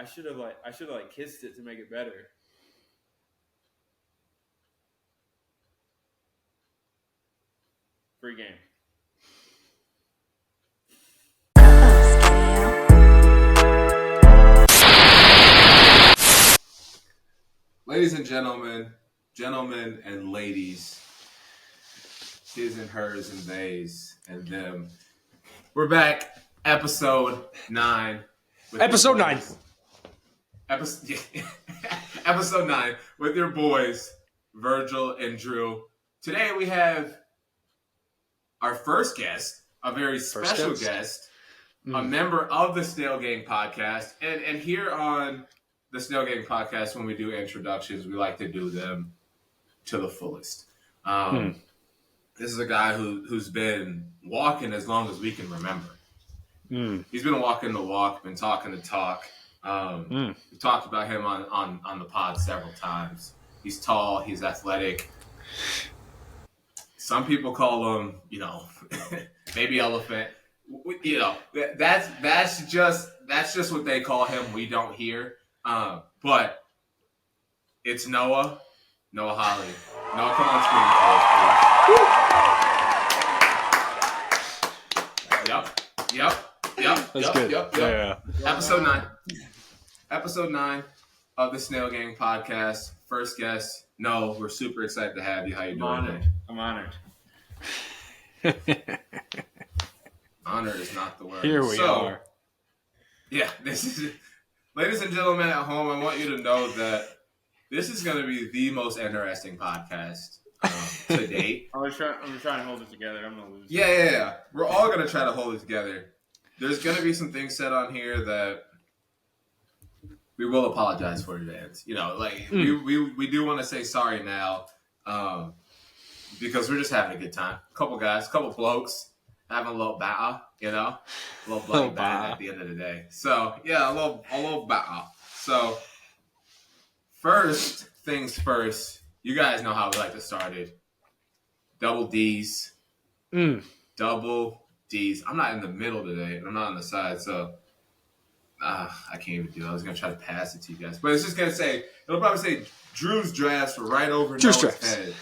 I should have kissed it to make it better. Free game. Ladies and gentlemen and ladies, his and hers and theys and them. We're back, episode 9. Episode 9. Episode 9 with your boys, Virgil and Drew. Today we have our first guest, a very special guest, a member of the Snail Gang podcast. And here on the Snail Gang podcast, when we do introductions, we like to do them to the fullest. This is a guy who's been walking as long as we can remember. He's been walking the walk, been talking the talk. We talked about him on the pod several times. He's tall, he's athletic. Some people call him, baby elephant. That's just what they call him. We don't hear. But it's Noah Holly. Noah, come on screen. Yep. That's good. Yeah. Episode 9 of the Snail Gang podcast. First guest. No, we're super excited to have you. How you doing? I'm honored. Honor is not the word. Here we are. Yeah, this is it. Ladies and gentlemen at home, I want you to know that this is going to be the most interesting podcast to date. I'm trying to hold it together. I'm going to lose. Yeah. We're all going to try to hold it together. There's going to be some things said on here that we will apologize for in advance. We do want to say sorry now because we're just having a good time. Couple guys, couple blokes having a little battle, a little bloody bang at the end of the day. So yeah, a little battle. So first things first, you guys know how we like to start it. Double D's. Double D's. I'm not in the middle today, and I'm not on the side, so I can't even do it. I was gonna try to pass it to you guys, but it's just gonna say it'll probably say Drew's drafts for right over Noah's head.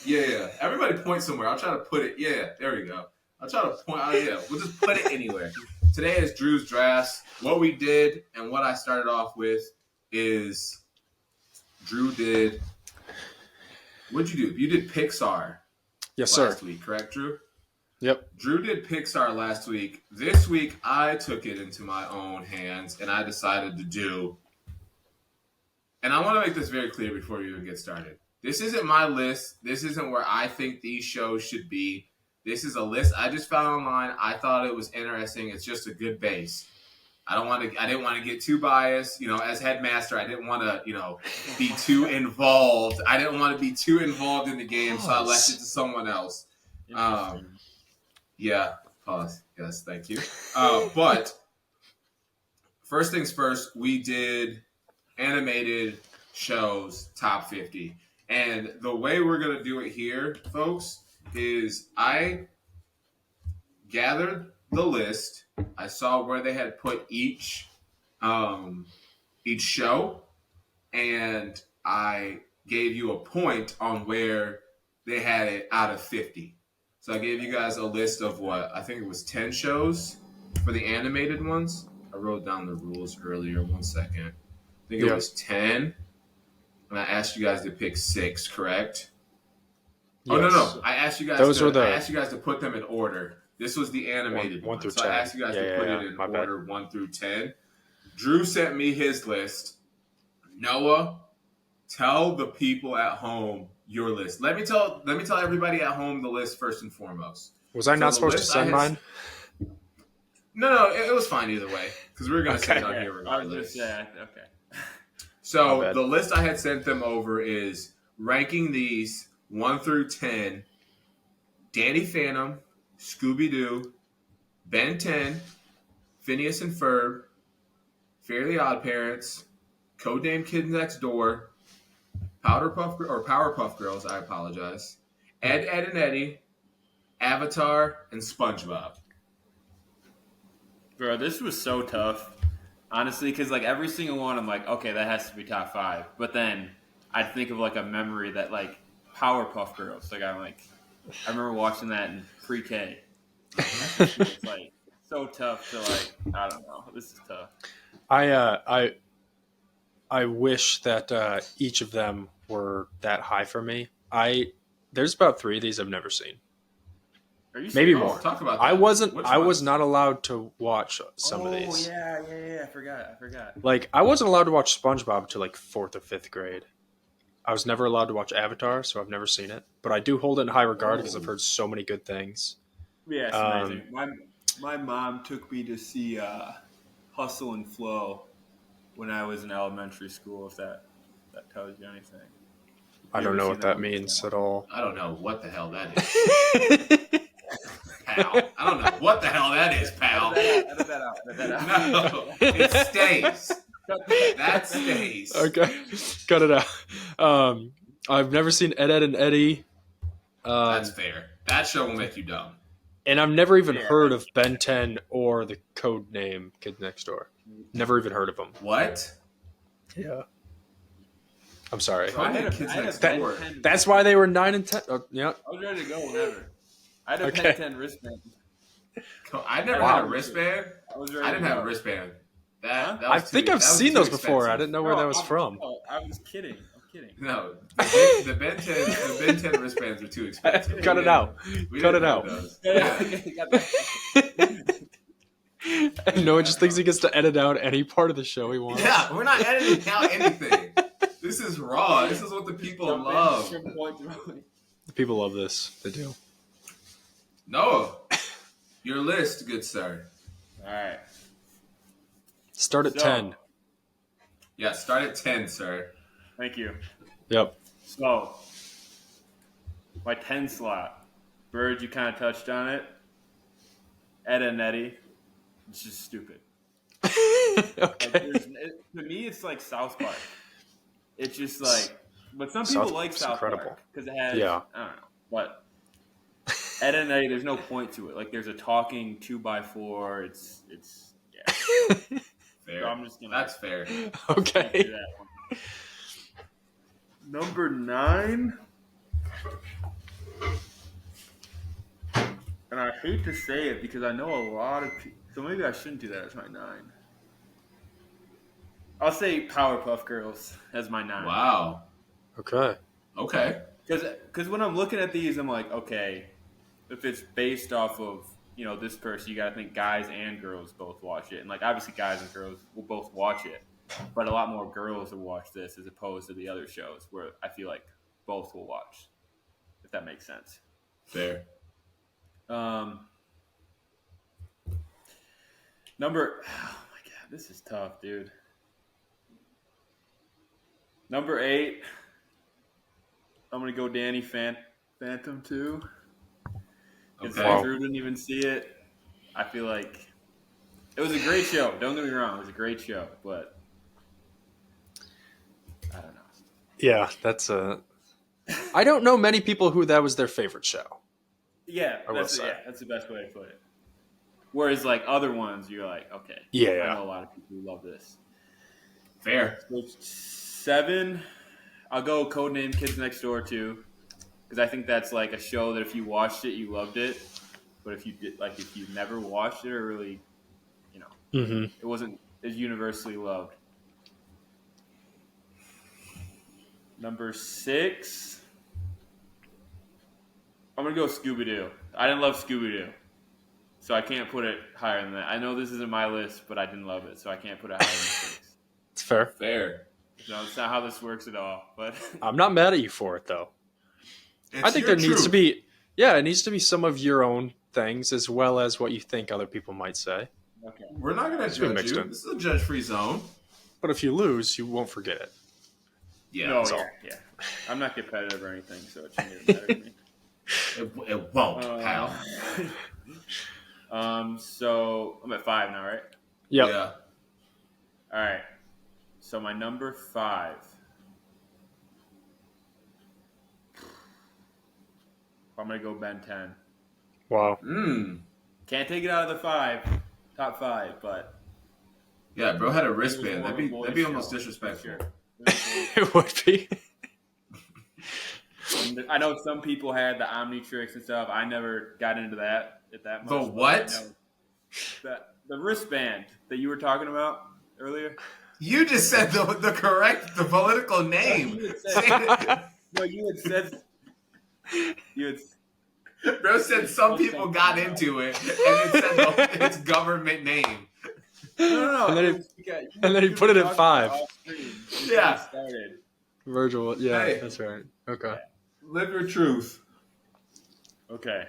Yeah. Everybody point somewhere. I'll try to put it. Yeah, there we go. I'll try to point. Oh yeah, we'll just put it anywhere. Today is Drew's drafts. What we did and what I started off with is Drew did. What'd you do? You did Pixar. Yes, last week, correct, Drew? Yep. Drew did Pixar last week. This week, I took it into my own hands, and I decided to do. And I want to make this very clear before we even get started. This isn't my list. This isn't where I think these shows should be. This is a list I just found online. I thought it was interesting. It's just a good base. I didn't want to get too biased. As headmaster, I didn't want to, be too involved. I didn't want to be too involved in the game, so I left it to someone else. Yeah, pause. Yes, thank you. But first things first, we did animated shows top 50. And the way we're going to do it here, folks, is I gathered the list. I saw where they had put each show, and I gave you a point on where they had it out of 50. So I gave you guys a list of I think it was 10 shows for the animated ones. I wrote down the rules earlier. 1 second. I think it was 10. And I asked you guys to pick 6, correct? Yes. Oh, no. I asked you guys I asked you guys to put them in order. This was the animated one. through so 10. I asked you guys to put it in order 1 through 10. Drew sent me his list. Noah, tell the people at home your list. Let me tell everybody at home the list first and foremost. Was I not supposed to send mine? No, it was fine either way because we were going to send it on here regardless. Yeah, okay. So the list I had sent them over is ranking these 1 through 10. Danny Phantom, Scooby-Doo, Ben 10, Phineas and Ferb, Fairly Odd Parents, Codename Kids Next Door, Powerpuff Girls, I apologize, Ed, Edd and Eddy, Avatar, and SpongeBob. Bro, this was so tough. Honestly, because like every single one, I'm like, okay, that has to be top 5. But then I'd think of like a memory that like Powerpuff Girls. Like I remember watching that in pre-K. It's like so tough to like. I don't know. This is tough. I wish that each of them were that high for me. There's about 3 of these I've never seen. Are you Maybe serious? more. Talk about that. I wasn't. Which I was ones? not allowed to watch some of these. Yeah. I forgot. Like I wasn't allowed to watch SpongeBob until like 4th or 5th grade. I was never allowed to watch Avatar, so I've never seen it. But I do hold it in high regard because I've heard so many good things. Yeah, it's amazing. My mom took me to see Hustle and Flow when I was in elementary school. If that tells you anything. I You don't ever know seen what that that one? means at all. I don't know what the hell that is. Pal. I don't know what the hell that is, pal. Edit that out. No, it stays. That stays. Okay, cut it out. I've never seen Ed, Ed, and Eddie. That's fair. That show will make you dumb. And I've never even heard of Ben 10 or the code name Kid Next Door. Never even heard of them. What? Yeah. I'm sorry. So I had Kids Next Door. That's why they were 9 and 10. Oh, yeah. I was ready to go whenever. I had a Okay. Ben 10 wristband. I never had a wristband. I was ready I didn't to have go. a wristband. That I was think too- I've that was seen too those before. I expensive. didn't know where that was from. I was kidding. I'm kidding. No, the Ben 10 wristbands are too expensive. Cut it out. We Cut didn't it have out. those. Yeah. Noah just thinks he gets to edit out any part of the show he wants. Yeah, we're not editing out anything. This is raw. This is what the people love. The people love this. They do. Noah, your list, good sir. All right. Start at So- 10. Yeah, start at 10, sir. Thank you. Yep. So, my 10 slot. Bird, you kind of touched on it. Ed and Eddie. It's just stupid. Like, Okay. to me, it's like South Park. It's just like, but some people South like Park's South incredible. Park because it has, Yeah. I don't know, but Ed and Eddie, there's no point to it. Like, there's a talking 2x4. It's yeah. Fair. So I'm just gonna. That's fair. do Okay. that one. Number 9. And I hate to say it because I know a lot of people. So maybe I shouldn't do that as my 9. I'll say Powerpuff Girls as my 9. Wow. Okay. Okay. Because when I'm looking at these, I'm like, okay, if it's based off of, this person, you got to think guys and girls both watch it. And, like, obviously guys and girls will both watch it. But a lot more girls will watch this as opposed to the other shows where I feel like both will watch, if that makes sense. Fair. Oh my God, this is tough, dude. Number 8, I'm going to go Danny Phantom 2. Because Okay. Drew didn't even see it. I feel like it was a great show. Don't get me wrong. It was a great show, but I don't know. Yeah, that's a. I don't know many people who that was their favorite show. Yeah, I will say. that's the best way to put it. Whereas, like, other ones, you're like, okay. Yeah. I know a lot of people who love this. Fair. So 7, I'll go Codename Kids Next Door 2. Because I think that's like a show that if you watched it, you loved it. But if you never watched it or really, Mm-hmm. it wasn't as universally loved. Number 6, I'm going to go Scooby-Doo. I didn't love Scooby-Doo. So I can't put it higher than that. I know this isn't my list, but I didn't love it. So I can't put it higher than 6. It's fair. Fair. No, it's not how this works at all. But I'm not mad at you for it, though. It's I think your there needs to truth. be, it needs to be some of your own things as well as what you think other people might say. okay. We're not going to be judge mixed you. in. This is a judge-free zone. But if you lose, you won't forget it. Yeah. No, that's all. yeah. I'm not competitive or anything, so it shouldn't even matter to me. It won't, pal. So I'm at 5 now, right? Yep. Yeah. All right. So my number 5. I'm gonna go Ben 10. Wow. Mm. Can't take it out of the top 5, but Yeah, bro had a It was wristband. more of a That'd boys' be almost show, disrespectful. for sure. It would be. And I know some people had the Omnitrix and stuff. I never got into that much. The but what? I know the wristband that you were talking about earlier. You just said the political name. You had said. Bro said some people got into it, and it said its government name. No. And then he put it at 5. Yeah. Started. Virgil, yeah, Hey. that's right. Okay. Live your truth. Okay.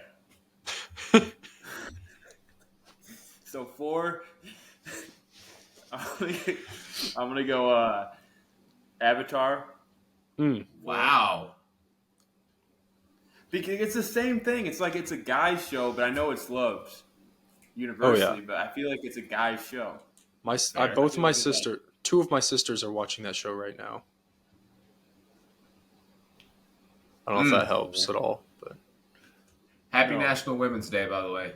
So 4. I'm gonna go Avatar. Wow. Because it's the same thing. It's like it's a guy's show, but I know it's loved universally. But I feel like it's a guy's show. Two of my sisters are watching that show right now. I don't know if that helps at all, but Happy National Women's Day, by the way.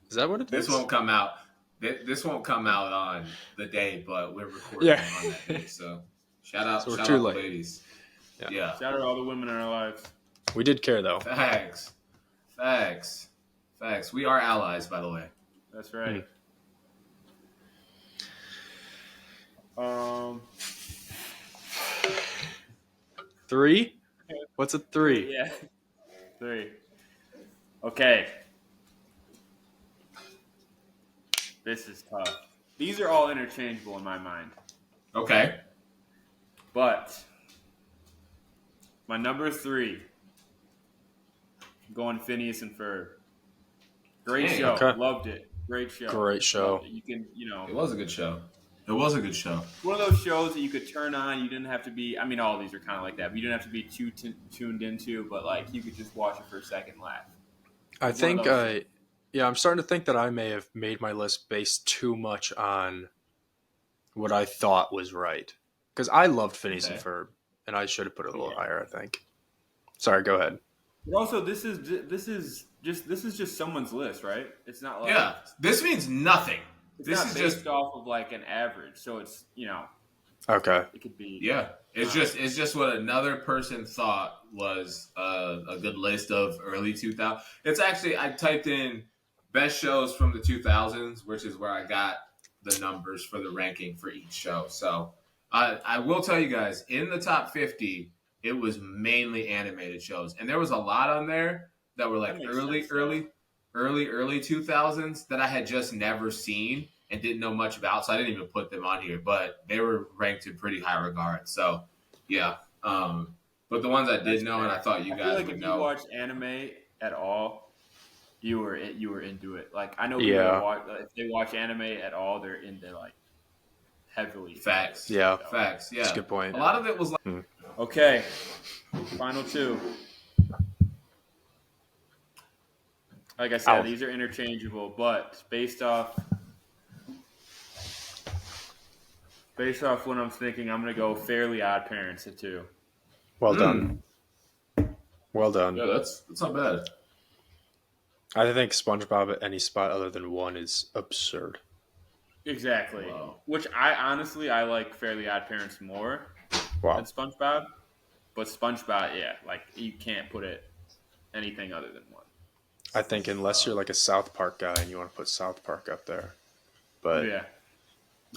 Is that what it is? This won't come out. This won't come out on the day, but we're recording on that day. So shout out to the ladies. Yeah. Shout out to all the women in our lives. We did care though. Facts. We are allies, by the way. That's right. 3? What's a 3? Yeah. 3. Okay. This is tough. These are all interchangeable in my mind. Okay. But my number 3, going Phineas and Ferb. Great show. Okay. Loved it. Great show. Great show. You can, It was a good show. One of those shows that you could turn on. You didn't have to be. I mean, all of these are kind of like that. But you didn't have to be too tuned into. But like, you could just watch it for a second, laugh. I think I'm starting to think that I may have made my list based too much on what I thought was right. Because I loved Phineas and Ferb, and I should have put it a little higher, I think. Sorry, go ahead. But also, this is just someone's list, right? It's not like This means nothing. This is based off of like an average, so it's Okay. It could be It's just what another person thought was a good list of early 2000s. It's actually I typed in best shows from the 2000s, which is where I got the numbers for the ranking for each show. So I will tell you guys, in the top 50, it was mainly animated shows, and there was a lot on there that were like early 2000s that I had just never seen and didn't know much about, so I didn't even put them on here. But they were ranked in pretty high regard. So yeah, but the ones I did know and I thought you guys would know. If you watch anime at all, you were into it. Like I know people if they watch anime at all, they're into like heavily. Facts. Yeah. So. Facts. Yeah. That's a good point. A lot of it was like. Okay. Final 2. Like I said, these are interchangeable, but based off what I'm thinking, I'm going to go Fairly Odd Parents at 2. Well done. Well done. Yeah, that's not bad. I think SpongeBob at any spot other than 1 is absurd. Exactly. Wow. Which I like Fairly Odd Parents more than SpongeBob. But SpongeBob, like you can't put it anything other than 1. I think unless you're like a South Park guy and you want to put South Park up there. But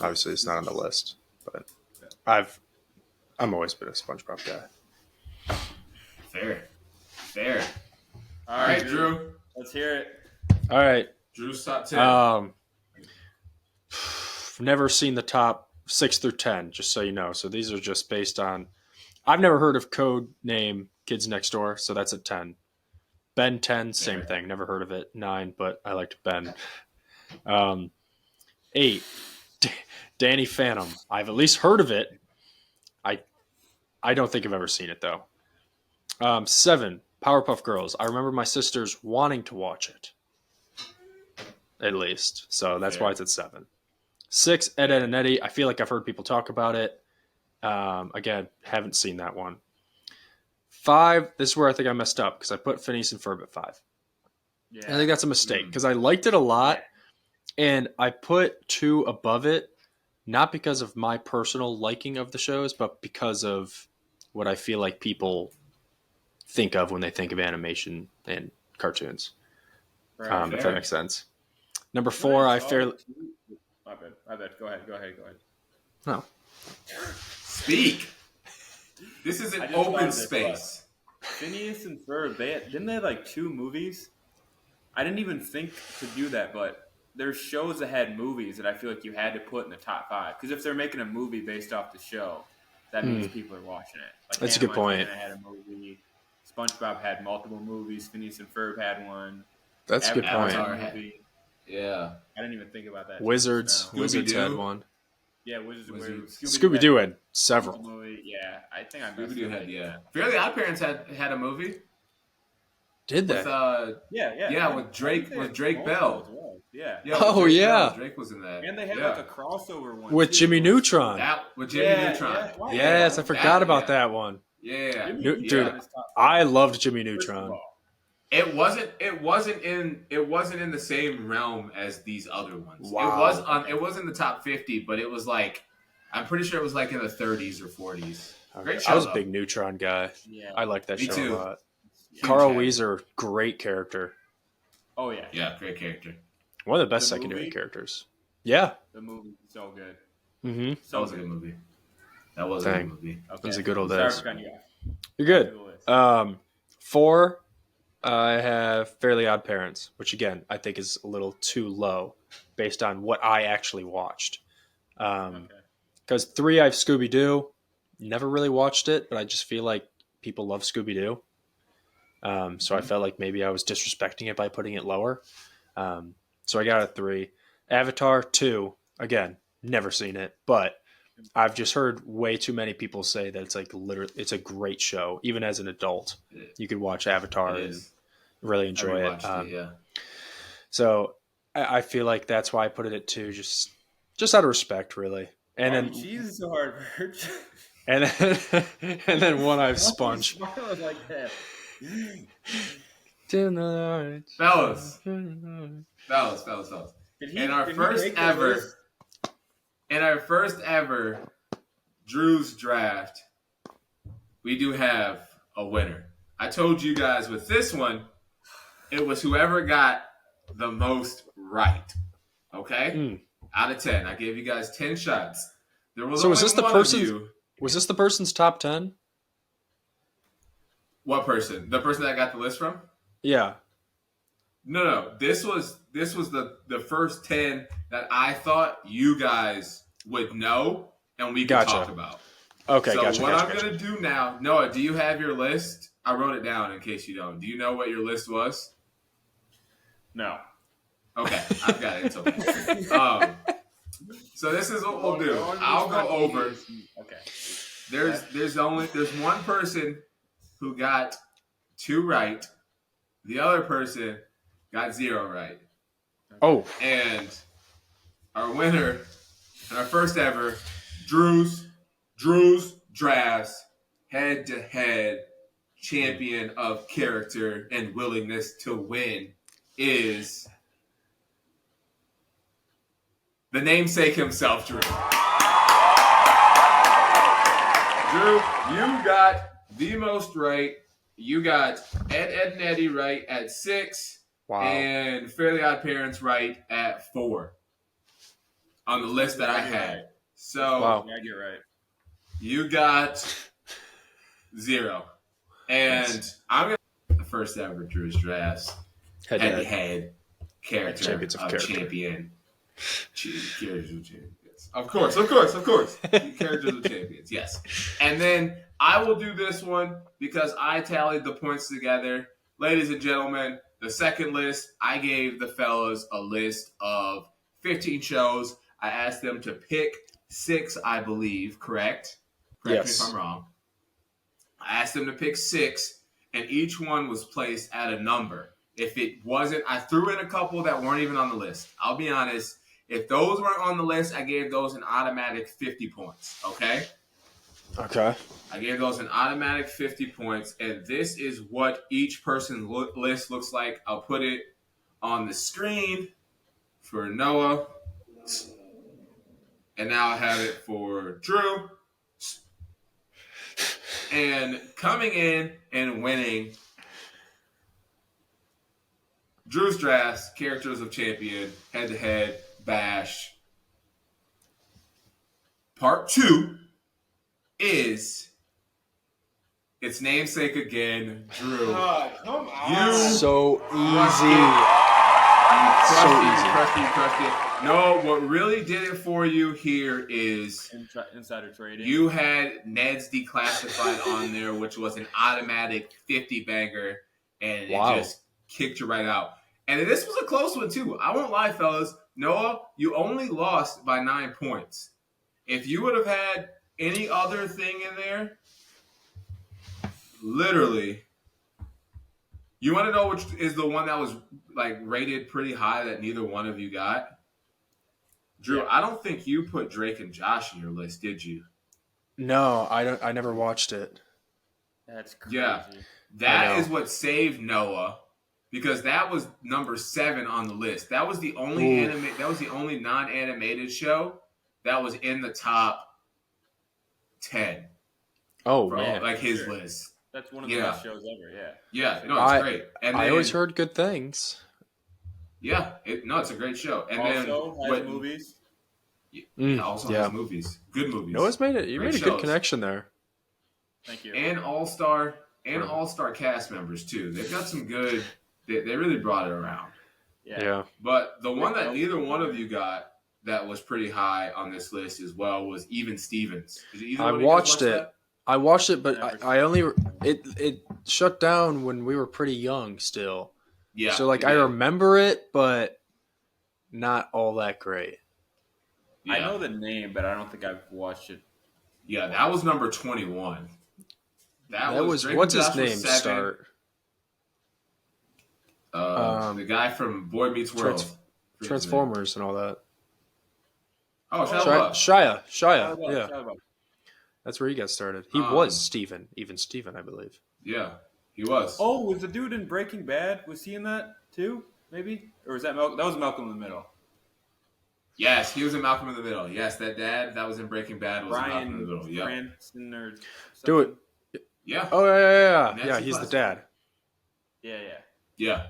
obviously it's not on the list. But I'm always been a SpongeBob guy. Fair. All right, Drew. Let's hear it. All right. Drew's top 10. Never seen the top 6 through 10, just so you know. So these are just based on. I've never heard of code name Kids Next Door, so that's at 10. Ben 10, same thing. Never heard of it. 9, but I liked Ben. 8, Danny Phantom. I've at least heard of it. I don't think I've ever seen it though. 7, Powerpuff Girls. I remember my sisters wanting to watch it. At least. So that's why it's at 7. 6, Ed, Edd n Eddy. I feel like I've heard people talk about it. Again, haven't seen that one. 5, this is where I think I messed up because I put Phineas and Ferb at 5. Yeah. And I think that's a mistake because I liked it a lot and I put 2 above it not because of my personal liking of the shows, but because of what I feel like people think of when they think of animation and cartoons. Right. If that makes sense. Number You know what 4, I saw fairly. too? My bad. My bad. Go ahead. No. Speak. This is I an just thought open of this, space. Phineas and Ferb. Didn't they have like 2 movies? I didn't even think to do that, but there's shows that had movies that I feel like you had to put in the top 5. Because if they're making a movie based off the show, that means people are watching it. Like That's a Hannah good point. Montana had a movie. SpongeBob had multiple movies. Phineas and Ferb had one. That's a good point. Avatar had a movie. Yeah. I didn't even think about that. Wizards Scooby-Doo. had one. Yeah, Wizards of Waverly. Scooby-Doo had several. Movie. Yeah, I think I messed Scooby-Doo up had, thinking that. Fairly Odd Parents had a movie. Did they? With, Yeah, with Drake Bell. As well. Yeah. Oh, Drake yeah. Bell. Drake was in that. And they had like a crossover one With too. Jimmy Neutron. With Jimmy Neutron. Yeah. Wow. Yes, I forgot about that one. Yeah. Jimmy Dude, Neutron is top I 5. loved Jimmy First of Neutron. all. It wasn't in the same realm as these other ones. Wow. It was in the top 50, but it was like, I'm pretty sure it was like in the 30s or 40s. Great show. I was a though. big Neutron guy. Yeah. I liked that Me show too. a lot. Huge Carl fan. Weezer, great character. Oh yeah. Yeah, great character. One of the best The secondary movie? characters. Yeah. The movie's so good. Mm-hmm. That So was a good movie. That was a Dang. good movie. Okay. It was a good old Sorry days. for cutting you off. You're good. To the list. 4, I have Fairly Odd Parents, which again I think is a little too low based on what I actually watched. Okay. Because 3, I have Scooby Doo. Never really watched it, but I just feel like people love Scooby Doo. So I felt like maybe I was disrespecting it by putting it lower. So I got a 3. Avatar 2, again, never seen it, but I've just heard way too many people say that it's like literally, it's a great show. Even as an adult, you could watch Avatar and really enjoy it. Yeah. So I feel like that's why I put it at 2, just out of respect, really. And then Jesus, so hard, Verge. and then 1, I have Sponge. Smile like that. Tonight. Fellas. In our first ever Drew's draft, we do have a winner. I told you guys with this one, it was whoever got the most right. Okay? Out of 10. I gave you guys 10 shots. There was So was only this the one person? of you. Was this the person's top 10? What person? The person that I got the list from? Yeah. No. This was the first 10 that I thought you guys would know and we could talk about. Okay, so gotcha. what I'm going to do now, Noah, do you have your list? I wrote it down in case you don't. Do you know what your list was? No. Okay, I've got it. It's okay. So this is what we'll do. I'll go over. Okay. There's one person who got 2 right. The other person got 0 right. Oh. And our winner and our first ever Drew's drafts head-to-head champion of character and willingness to win is the namesake himself, Drew. Drew, you got the most right. You got Ed, and Eddie right at 6. Wow. And Fairly Odd Parents right at 4 on the list that I had. So Wow. Yeah, you're right. you got 0. And I'm going to the first ever Drew's drafts. Head-to-head character Champions of character. champion. Characters of champions. Of course. Characters of champions, yes. And then I will do this one because I tallied the points together. Ladies and gentlemen, the second list, I gave the fellas a list of 15 shows. I asked them to pick 6, I believe, correct? Correct me if I'm wrong. I asked them to pick 6, and each one was placed at a number. If it wasn't, I threw in a couple that weren't even on the list. I'll be honest. If those weren't on the list, I gave those an automatic 50 points, okay? Okay. I gave those an automatic 50 points, and this is what each person's list looks like. I'll put it on the screen for Noah. And now I have it for Drew. And coming in and winning Drew's Drafts, Characters of Champion, Head-to-Head, Bash. Part 2 is its namesake again, Drew. Oh, come on. So You crushed it. No, what really did it for you here is insider trading. You had Ned's Declassified on there, which was an automatic 50 banger, and it just kicked you right out. And this was a close one, too. I won't lie, fellas. Noah, you only lost by 9 points. If you would have had any other thing in there, literally, you want to know which is the one that was like rated pretty high that neither one of you got? Drew, I don't think you put Drake and Josh in your list, did you? No, I never watched it. That's crazy. Yeah, that is what saved Noah, because that was number 7 on the list. That was the only That was the only non-animated show that was in the top 10. Oh man, like his list. That's one of the best shows ever. Yeah. Yeah, no, it's great. And I always heard good things. Yeah, it's a great show. And also then has movies. Has movies. Good movies. Noah's made it. You made a good connection there. Thank you. And all-star cast members too. They've got some good. They really brought it around. Yeah. But the one that neither one of you got that was pretty high on this list as well was Even Stevens. I watched it. I watched it, but I only it shut down when we were pretty young still. Yeah. So I remember it, but not all that great. Yeah. I know the name, but I don't think I've watched it. Yeah, that was number 21. That was what's his name? Start. The guy from Boy Meets World, Transformers, and all that. Oh, Shia. Yeah. Shia. That's where he got started. He was Steven, I believe. Yeah, he was. Oh, was the dude in Breaking Bad? Was he in that too? Maybe, or was that Malcolm? That was Malcolm in the Middle. Yes, he was in Malcolm in the Middle. Yes, that dad that was in Breaking Bad was in Malcolm in the Middle. Yeah. Cranston or something. Do it. Yeah. Oh yeah. Yeah, he's the dad. Yeah.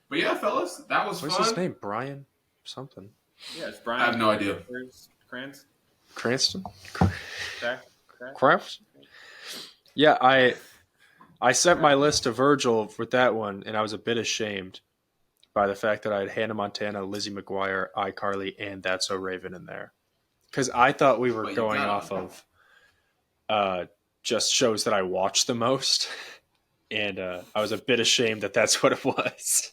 But yeah, fellas, that was fun. What's his name? Brian something. Yeah, it's Brian. I have no idea. Cranston? Kraft? Yeah, I sent my list to Virgil with that one, and I was a bit ashamed by the fact that I had Hannah Montana, Lizzie McGuire, iCarly, and That's So Raven in there. Because I thought we were going off of just shows that I watched the most, and I was a bit ashamed that that's what it was.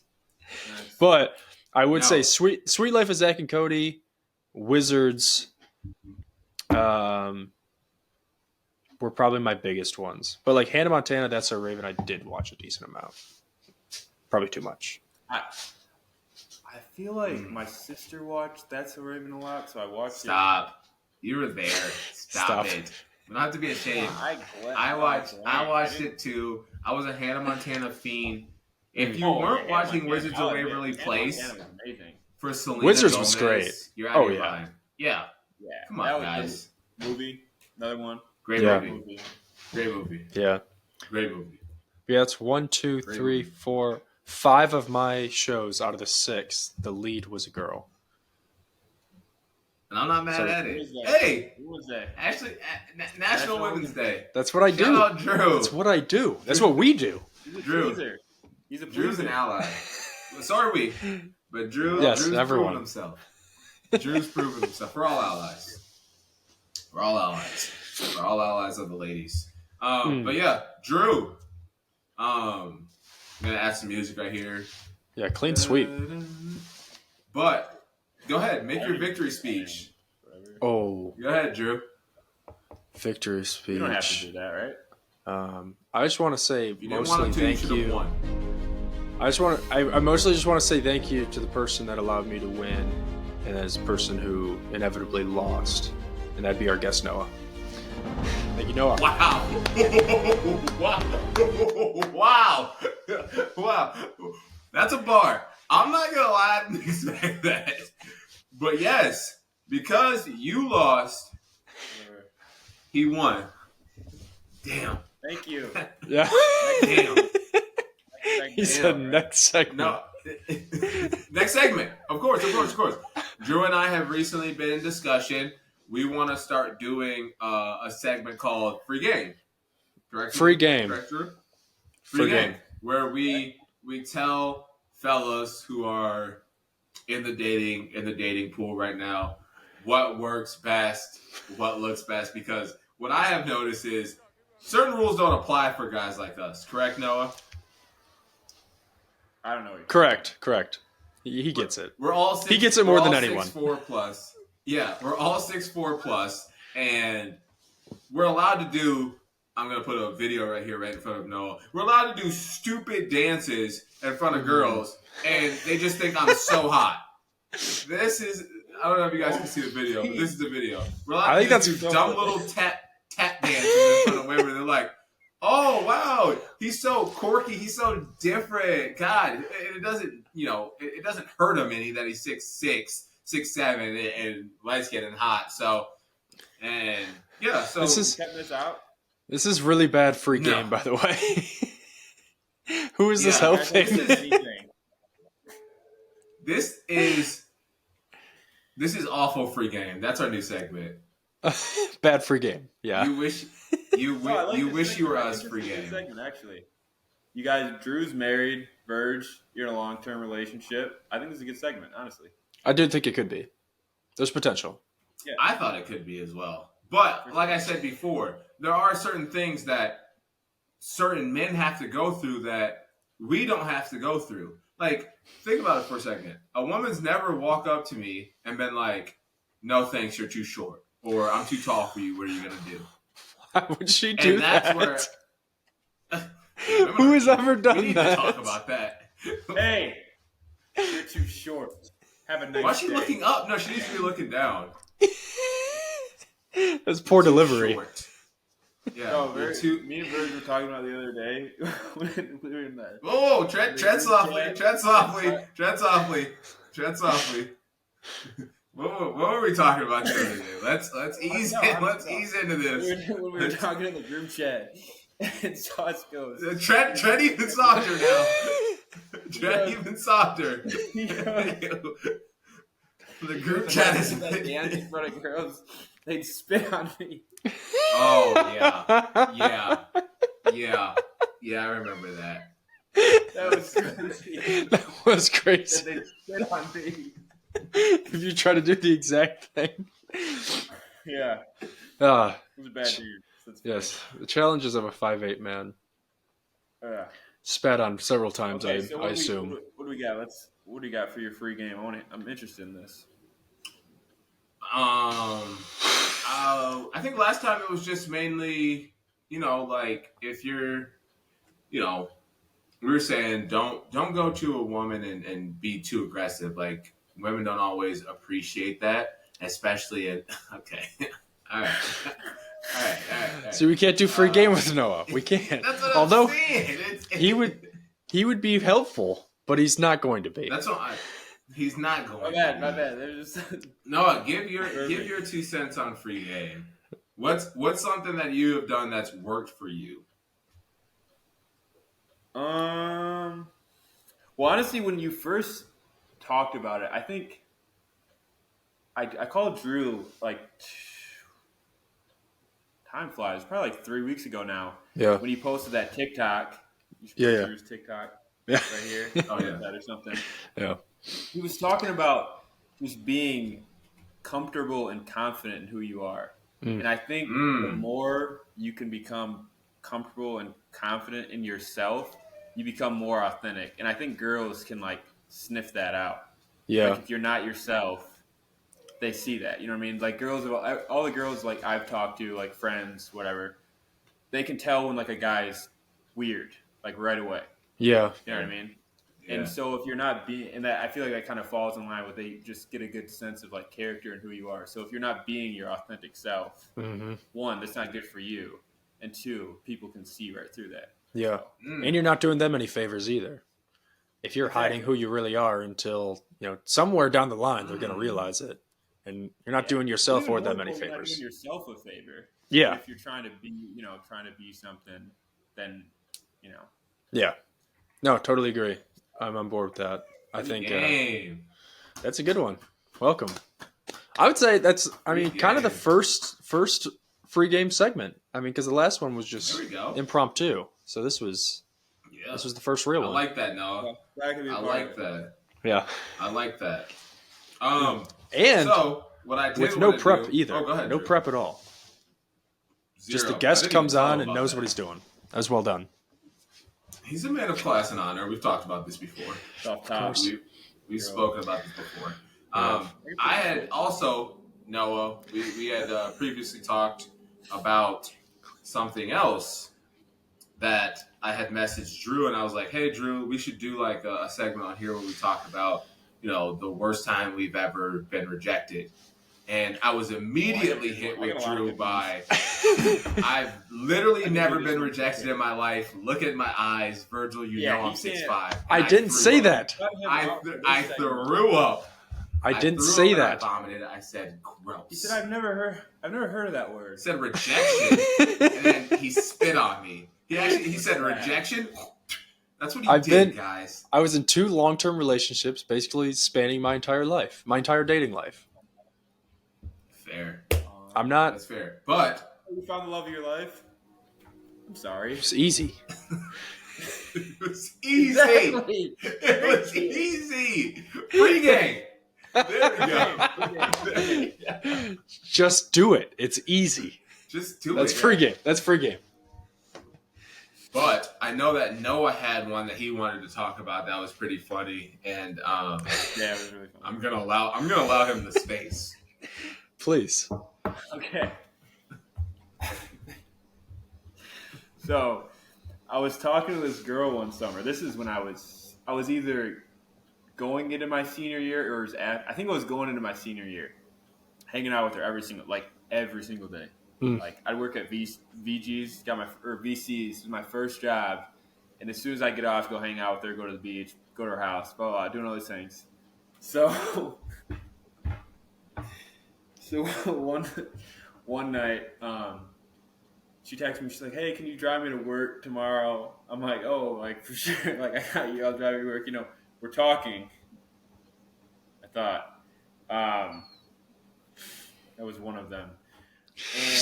Nice. But I would say Sweet Life of Zack and Cody, Wizards, were probably my biggest ones. But Hannah Montana, That's So Raven, I did watch a decent amount. Probably too much. I feel like my sister watched That's So Raven a lot, so I watched it. Stop. You were there. Stop it. You don't have to be ashamed. I watched it too. I was a Hannah Montana fiend. If you weren't watching Wizards of Waverly Place for Selena Wizards Gomez, was great. You're out of your mind. Yeah. Come on, guys. Movie. Another one. Great movie. Great movie. Yeah. Great movie. Yeah, it's 1, 2, 3, 4, 5 of my shows out of the 6. The lead was a girl. And I'm not mad at it. Hey! Who was that? Actually, National Women's Day. That's what I do. Shout out Drew. That's what I do. That's what we do. He's a Drew's an ally. So are we. But Drew's proven himself. Drew's proven himself. We're all allies. We're all allies. We're all allies of the ladies. But yeah, Drew. I'm gonna add some music right here. Yeah, clean sweep. But go ahead, make your victory speech. Oh. Go ahead, Drew. Victory speech. You don't have to do that, right? I just want to say mostly thank you. I mostly just want to say thank you to the person that allowed me to win, and as a person who inevitably lost, and that'd be our guest Noah. Thank you, Noah. Wow! Wow! That's a bar. I'm not gonna lie, I didn't expect that. But yes, because you lost, he won. Damn. Thank you. Yeah. Damn. He said next segment. No. Next segment. Of course. Drew and I have recently been in discussion. We want to start doing a segment called Free Game. Correct? Free Game. Correct, Drew? Free game. Where we tell fellas who are in the dating pool right now what works best, what looks best, because what I have noticed is certain rules don't apply for guys like us. Correct, Noah? I don't know. Correct. He gets it. We're all he gets it more than anyone. 6'4" plus. Yeah, we're all 6'4" plus, and we're allowed to do. I'm gonna put a video right here, right in front of Noah. We're allowed to do stupid dances in front of girls, and they just think I'm so hot. This is. I don't know if you guys can see the video, but this is the video. We're allowed to do dumb little tap dances in front of women. They're like, "Oh wow, he's so quirky, he's so different." God, it doesn't, it doesn't hurt him any that he's 6'6", 6'7", and light skinned and hot. So, and yeah, so kept this out. This is really bad free game, by the way. Who is this helping? This is awful free game. That's our new segment. Bad free game. Yeah. You wish you were us free game. Segment, actually. You guys, Drew's married, Verge, you're in a long-term relationship. I think this is a good segment, honestly. I did think it could be. There's potential. Yeah. I thought it could be as well. But like I said before, there are certain things that certain men have to go through that we don't have to go through. Like, think about it for a second. A woman's never walked up to me and been like, "No thanks, you're too short," or "I'm too tall for you. What are you gonna do?" Why would she do that? Where, who has ever done we need that? to talk about that. Hey, you're too short. Have a nice Why is she day. looking up? No, she needs to be looking down. That's poor delivery. Short. Yeah. No, me and Verge were talking about the other day. when we were in that. Whoa, tread softly. What were we talking about the other day? Let's ease into this. When we were talking in the group chat, and Josh goes, Tread even softer now. Tread even softer. The group chat is dance in front of girls. They'd spit on me. Oh yeah. I remember that. That was crazy. That was crazy. They'd spit on me. If you try to do the exact thing. Yeah. It Ah, was a bad dude. yes. The challenges of a 5'8" man. Yeah. Spat on several times, Okay, so I assume. What do we got? What do you got for your free game? I'm interested in this. I think last time it was just mainly, like if you're, we were saying don't go to a woman and be too aggressive. Like women don't always appreciate that, especially in okay. All right. So we can't do free game with Noah. We can't. That's what Although I'm saying. he would be helpful, but he's not going to be. That's what he's not going. My bad. There's just Noah, give your 2 cents on free game. What's something that you have done that's worked for you? Well, honestly, when you first talked about it, I think I called Drew like time flies. Probably like 3 weeks ago now. Yeah. When he posted that TikTok. You should Yeah. Drew's TikTok. Yeah. Right here. Oh yeah. That or something. Yeah. He was talking about just being comfortable and confident in who you are. And I think the more you can become comfortable and confident in yourself, you become more authentic. And I think girls can like sniff that out. Yeah. Like if you're not yourself, they see that. You know what I mean? Like girls, all the girls like I've talked to, like friends, whatever, they can tell when like a guy's weird, like right away. Yeah. You know what I mean? Yeah. And so if you're not being, and that I feel like that kind of falls in line with they just get a good sense of like character and who you are. So if you're not being your authentic self, one, that's not good for you, and two, people can see right through that. Yeah. And you're not doing them any favors either. If you're hiding who you really are until, somewhere down the line, they're going to realize it. and you're not doing yourself or them any You're not doing favors. yourself a favor. Yeah. But if you're trying to be something, then Yeah. No, totally agree. I'm on board with that. I think that's a good one. Welcome. I would say that's, kind of the first free game segment. Because the last one was just impromptu. So this was the first real one. I like that, Noah. I like that. Yeah. I like that. And so what I did with no prep either. Oh, go ahead, no Drew. prep at all. Zero. Just the guest comes on and knows that. what he's doing. That was well done. He's a man of class and honor. We've talked about this before. We've spoken about this before. I had also, Noah, we had previously talked about something else that I had messaged Drew, and I was like, hey, Drew, we should do like a segment on here where we talk about, the worst time we've ever been rejected. And I was immediately hit with Drew by, I've literally never been rejected in my life. Look at my eyes. Virgil, you know I'm 6'5". I didn't say that. I threw up. I didn't say that. I vomited. I said gross. He said, I've never heard of that word. He said rejection. And then he spit on me. He said rejection. That's what he did, guys. I was in 2 long-term relationships, basically spanning my entire life, my entire dating life. Fair. I'm not. That's fair. But you found the love of your life? I'm sorry. It's easy. It was easy. Exactly. It was easy. Free game. There we go. Just do it. It's easy. Just do it. That's free game. That's free game. But I know that Noah had one that he wanted to talk about that was pretty funny, and it was really fun. I'm gonna allow him the space. Please. Okay. So, I was talking to this girl one summer. This is when I was either going into my senior year or I think I was going into my senior year, hanging out with her every single day. Like I'd work at VG's, VC's, was my first job, and as soon as I get off, go hang out with her, go to the beach, go to her house, blah blah, doing all these things. So one night, she texted me. She's like, "Hey, can you drive me to work tomorrow?" I'm like, "Oh, like for sure. Like I got you. I'll drive you to work. We're talking." I thought that was one of them. And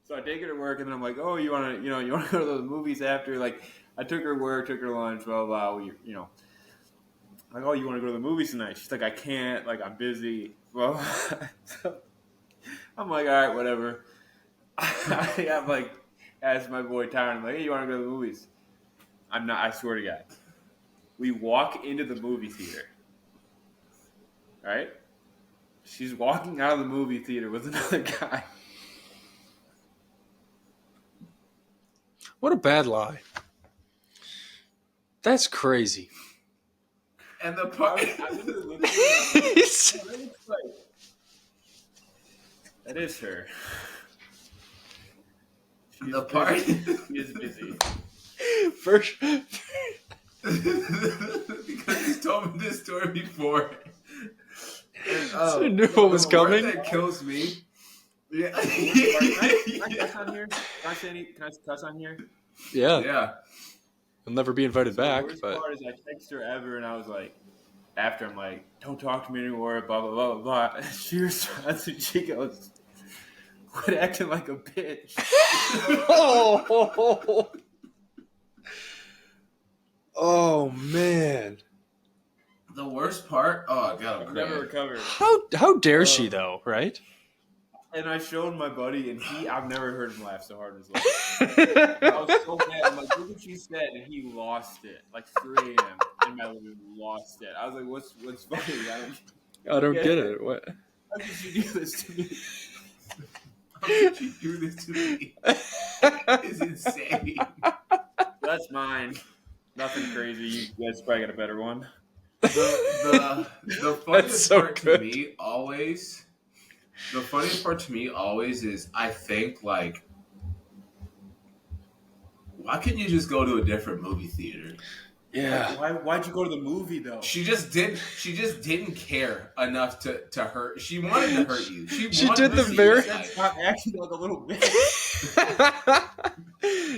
so I take her to work, and then I'm like, "Oh, you want to go to those movies after?" Like I took her to work, took her to lunch, blah blah. Like, "Oh, you want to go to the movies tonight?" She's like, "I can't. Like I'm busy." Well, so I'm like, "All right, whatever." I'm like, asked my boy Tyron, I'm like, "Hey, you want to go to the movies?" I'm not. I swear to God. We walk into the movie theater. Right? She's walking out of the movie theater with another guy. What a bad lie. That's crazy. And the part that is her. The part she is busy. First, because he's told me this story before. And, so I knew what was coming. That kills me. Yeah. Can I cuss on here? Can I cuss on here? Yeah. Yeah. I'll never be invited back. The worst But part is I text her ever, and I was like, after I'm like, "Don't talk to me anymore," blah blah blah blah blah. And she responds and she goes, "Quit acting like a bitch." Oh man. The worst part. Oh God, I've never recovered. How dare she though, right? And I showed my buddy, and I've never heard him laugh so hard in his life. I was so mad. I'm like, "Look what she said," and he lost it. Like 3 a.m. in my living room, lost it. I was like, "What's funny?" I don't get it. What? How did you do this to me? How did you do this to me? It's insane. That's mine. Nothing crazy. You guys probably got a better one. The funniest so part good. to me always. The funniest part to me always is I think like, why couldn't you just go to a different movie theater? Yeah. Why'd you go to the movie though? She just didn't care enough to hurt. She wanted to hurt you. She wanted did to the see very- you fight. Stop acting like a little bitch.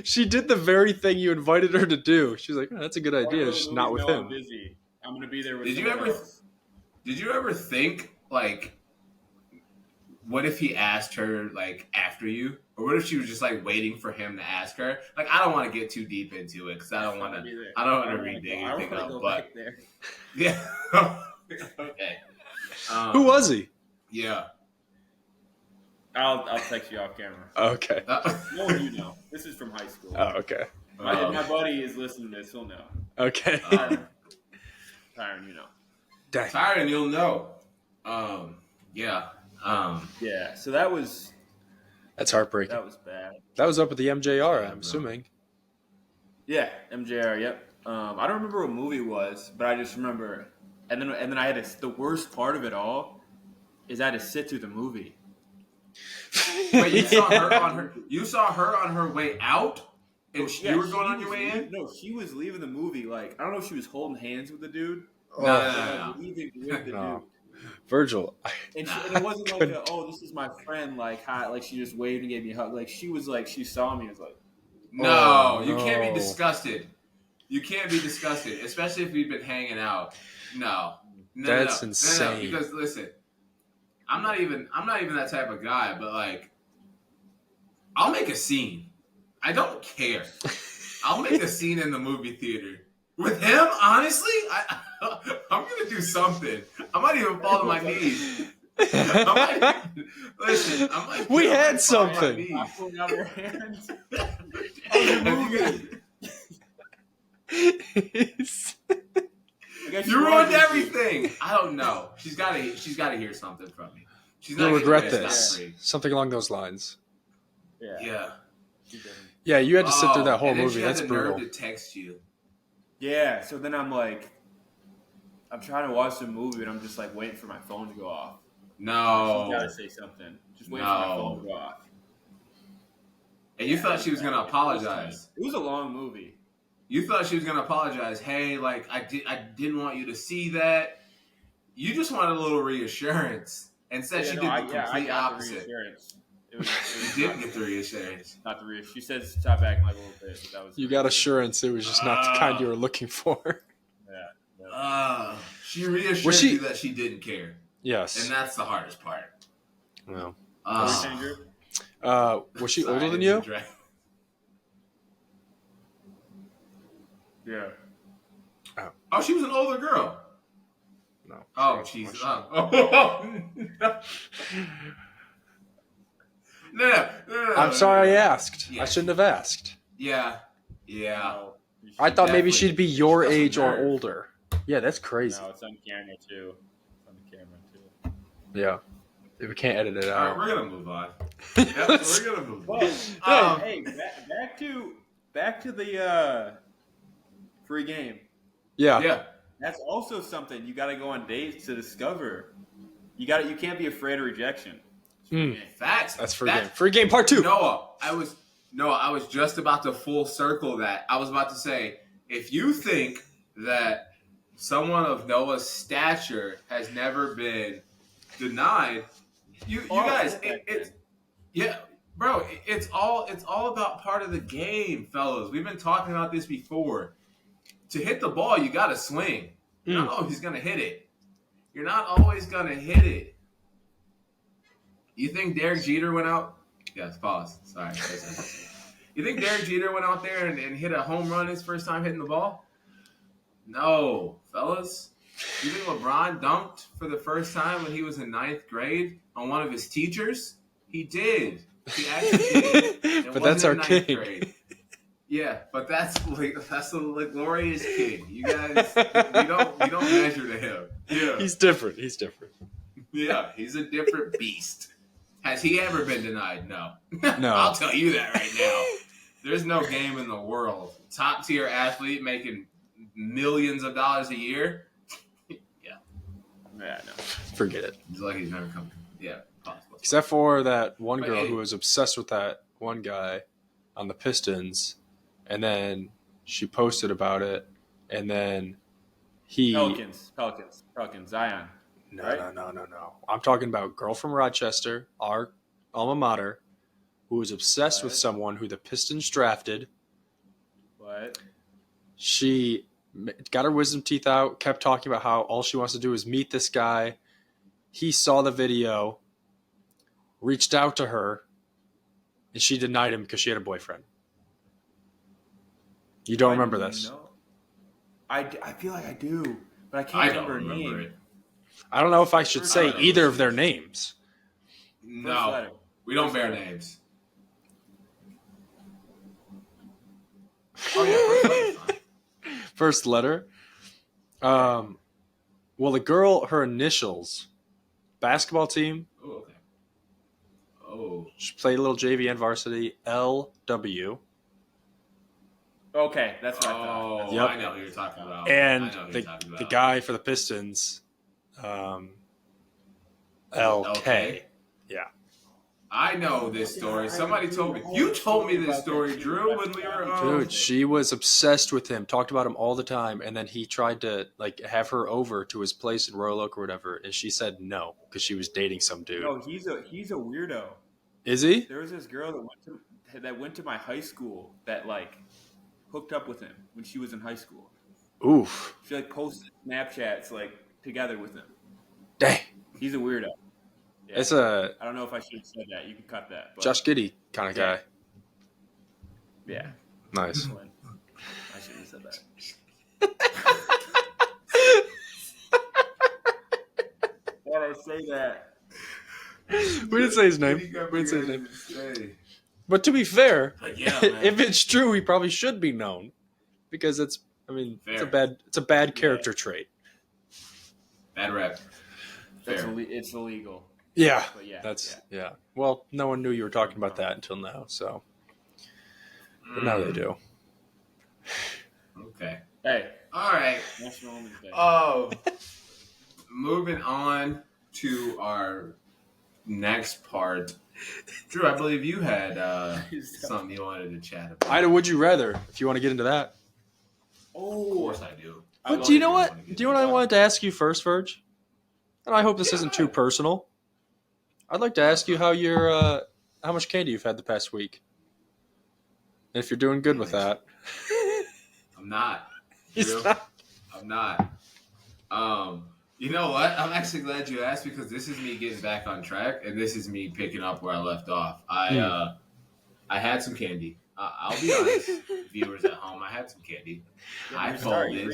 She did the very thing you invited her to do. She's like, oh, that's a good idea. Just not with I'm him. busy. I'm gonna be there with Did you someone ever- else. Did you ever think, like, what if he asked her, like, after you? Or what if she was just, like, waiting for him to ask her? Like, I don't want to get too deep into it because I don't want to read anything up. Go But back there. yeah, okay. Who was he? Yeah. I'll text you off camera. Okay. Uh, No, you know. This is from high school. Oh, okay. My buddy is listening to this. He'll know. Okay. Tyron, you know. Dang. Tyron, you'll know. Yeah. Yeah. So that was That's heartbreaking. bad. That was up at the MJR, Yeah, I'm bro. assuming. Yeah, MJR. Yep. I don't remember what movie it was, but I just remember. And then I had the worst part of it all is I had to sit through the movie. But you saw her on her way out, and Yeah, you were going she on your was way in. No, she was leaving the movie. Like I don't know if she was holding hands with the dude. No. Leaving with the No. dude. Virgil. And it wasn't like, this is my friend. Like, hi. Like she just waved and gave me a hug. Like she was like, she saw me. And was like, No, Oh, you can't be no. disgusted. You can't be disgusted, especially if we've been hanging out. No, That's no. insane. Because listen, I'm not even that type of guy. But like, I'll make a scene. I don't care. I'll make a scene in the movie theater with him. Honestly, I'm gonna do something. I might even fall to my knees. Listen, I might We I had might fall to my something. knees. I'm pulling out her hands. I guess You she ruined wanted to see. everything. I don't know. She's got to hear something from me. She's not You'll gonna regret get it this. scot-free. Something along those lines. Yeah. Yeah. She didn't. Yeah, you had to sit through that whole and then movie. She had That's the brutal. nerve to text you. Yeah. So then I'm like, I'm trying to watch the movie and I'm just like waiting for my phone to go off. She's No. gotta say something. Just waiting for my phone to go off. And you thought she was gonna apologize. It was a long movie. You thought she was gonna apologize. Hey, like I didn't want you to see that. You just wanted a little reassurance. Instead, she did the complete opposite. You didn't get the reassurance. Not the reassurance. She said stop acting like a little bitch. But that was You got assurance. It was just not the kind you were looking for. Yeah. She reassured Was she- you that she didn't care, Yes. and that's the hardest part. Well, was she older than you? Yeah. Oh, she was an older girl. No. Oh, She was Jesus. much- No. I'm sorry I asked. Yeah. I shouldn't have asked. Yeah. No, I thought maybe Definitely. she'd be your She's got some age or nerve. older. Yeah, that's crazy. No, it's on camera too. It's on the camera too. Yeah. We can't edit it All right, out. we're gonna move on. Yep, we're gonna move on. Well, hey, back to the free game. Yeah. Yeah. That's also something you got to go on dates to discover. You can't be afraid of rejection. It's free Mm. game. Facts. That's free game. Free game part 2. Noah, I was just about to full circle that. I was about to say, if you think that someone of Noah's stature has never been denied, you guys, it's yeah, bro, it's all about part of the game, fellas. We've been talking about this before. To hit the ball, you got to swing. You're not always gonna hit it. You're not always gonna hit it. You think Derek Jeter went out? Yes, pause. Sorry. You think Derek Jeter went out there and hit a home run his first time hitting the ball? No, fellas. You think LeBron dunked for the first time when he was in 9th grade on one of his teachers? He did. He actually did. It But that's our wasn't in 9th king. grade. Yeah, but that's the glorious king. You guys, you don't measure to him. Yeah, He's different. yeah, he's a different beast. Has he ever been denied? No. No. I'll tell you that right now. There's no game in the world. Top tier athlete making millions of dollars a year. Yeah, no. Forget it. He's like he's never coming. Yeah, possible. Except for that one But girl hey. who was obsessed with that one guy on the Pistons, and then she posted about it and then he Pelicans, Zion. Right? No. I'm talking about girl from Rochester, our alma mater, who was obsessed with What? someone who the Pistons drafted. What? She got her wisdom teeth out, kept talking about how all she wants to do is meet this guy. He saw the video, reached out to her, and she denied him because she had a boyfriend. You don't remember this? No. I feel like I do, but I can't remember her name. It. I don't know if I should First say letter. either of their names. No, we don't bear names. Oh yeah, First letter. Well, the girl, her initials, basketball team. Oh, okay. Oh. She played a little JV and varsity. LW. Okay, that's what I thought. Yep. I know who you're talking about. And the guy for the Pistons, LK. Yeah. I know this story. Somebody told me. You told me this story, Drew, when we were. Dude, she was obsessed with him. Talked about him all the time, and then he tried to have her over to his place in Royal Oak or whatever, and she said no because she was dating some dude. No, he's a weirdo. Is he? There was this girl that went to my high school that hooked up with him when she was in high school. Oof. She posted Snapchats together with him. Dang. He's a weirdo. Yeah. It's a I don't know if I should have said that. You can cut that. But Josh Giddey kind of guy. Yeah. Nice. I shouldn't have said that. Why did I say that? We didn't say his name. But to be fair, if it's true, he probably should be known because it's a bad character trait. Bad rep. It's illegal. Yeah. But yeah. Well, no one knew you were talking about that until now, so. But now they do. Okay. Hey. All right. National Women's Day. Moving on to our next part. Drew, I believe you had something you wanted to chat about. Ida, would you rather, if you want to get into that? Oh, of course I do. But do you know what? Do you know what I wanted to ask you first, Verge? And I hope this isn't too personal. I'd like to ask you how much candy you've had the past week. And if you're doing good with that. I'm not. He's not. I'm not. You know what? I'm actually glad you asked because this is me getting back on track, and this is me picking up where I left off. I had some candy. I'll be honest, viewers at home. I had some candy. Restarting.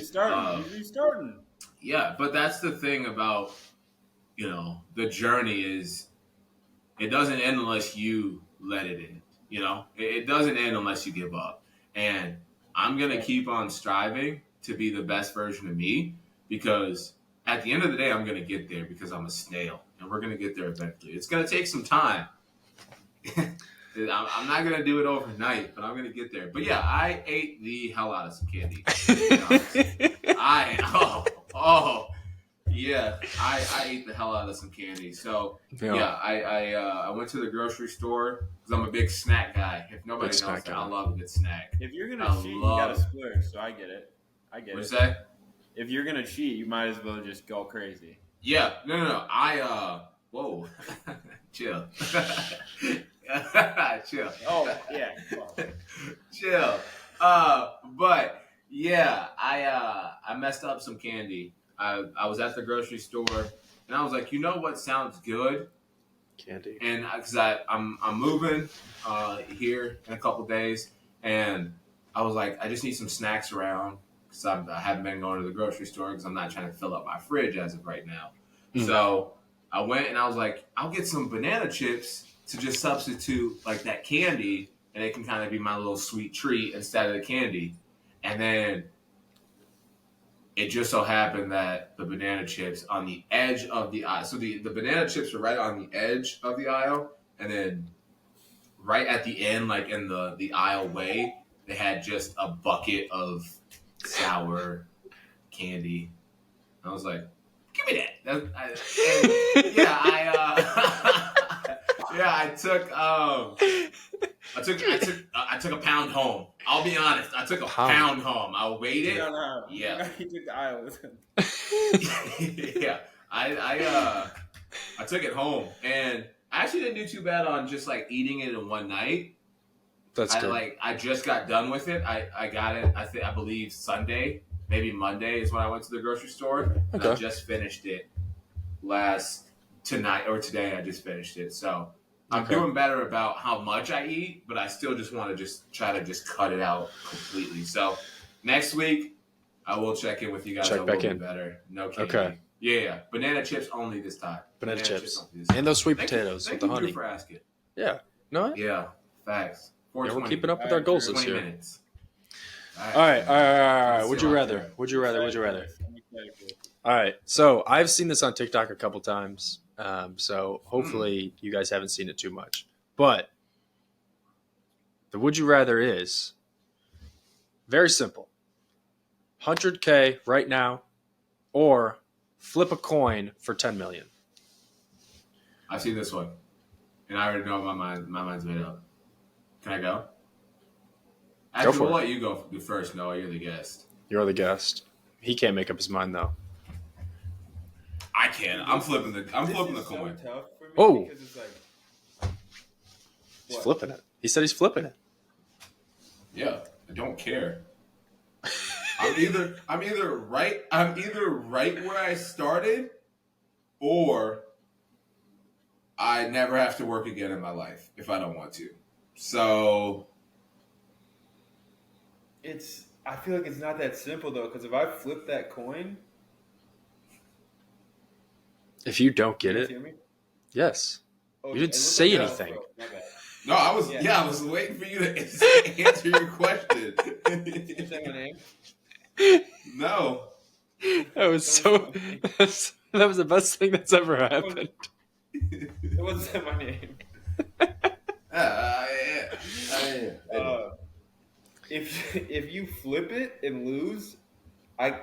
Yeah, but that's the thing about the journey is it doesn't end unless you let it in. It doesn't end unless you give up. And I'm gonna keep on striving to be the best version of me because at the end of the day, I'm going to get there because I'm a snail, and we're going to get there eventually. It's going to take some time. I'm not going to do it overnight, but I'm going to get there. But yeah, I ate the hell out of some candy. I ate the hell out of some candy. So I went to the grocery store because I'm a big snack guy. If nobody knows that, I love a good snack. If you're going to cheat, you got to splurge. So I get it. What'd you say? If you're gonna cheat, you might as well just go crazy. Yeah, no. Whoa, chill, chill. Oh yeah, chill. But yeah, I messed up some candy. I was at the grocery store and I was like, you know what sounds good? Candy. And because I'm moving here in a couple days, and I was like, I just need some snacks around. Because I haven't been going to the grocery store because I'm not trying to fill up my fridge as of right now. Mm. So I went and I was like, I'll get some banana chips to just substitute that candy, and it can kind of be my little sweet treat instead of the candy. And then it just so happened that the banana chips on the edge of the aisle. So the banana chips were right on the edge of the aisle, and then right at the end, in the aisle way, they had just a bucket of sour candy. I was like, give me that. I took I took a pound home. I'll be honest. I took a pound home. I weighed it. No. Yeah. He took the aisle with him. Yeah. I took it home, and I actually didn't do too bad on just like eating it in one night. That's good. I just got done with it. I got it. I believe Sunday, maybe Monday is when I went to the grocery store. And I just finished it tonight or today. I just finished it, so I'm doing better about how much I eat, but I still just want to try to cut it out completely. So next week I will check in with you guys. Check back in. Better. No candy. Okay. Yeah. Banana chips only this time. Banana chips and those sweet potatoes with the honey. Thank you for asking. Yeah. No. Yeah. Facts. Yeah, we're keeping up with our goals this year. Minutes. All right. Would you rather? All right. So I've seen this on TikTok a couple times. So hopefully you guys haven't seen it too much. But the would you rather is very simple. 100K right now, or flip a coin for 10 million. I see this one, and I already know my mind's made up. Can I go? Actually, we'll let you go first, Noah. You're the guest. You're the guest. He can't make up his mind though. I can. I'm flipping the coin. So tough for me Oh, because it's like, he's flipping it. He said he's flipping it. Yeah, I don't care. I'm either right where I started, or I never have to work again in my life if I don't want to. So I feel like it's not that simple though, because if I flip that coin, if you don't get it, hear me? Yes. Oh, you didn't say anything. No, I was waiting for you to answer your question. Did you say my name? No. That was that was the best thing that's ever happened. It wasn't say my name. If you flip it and lose, I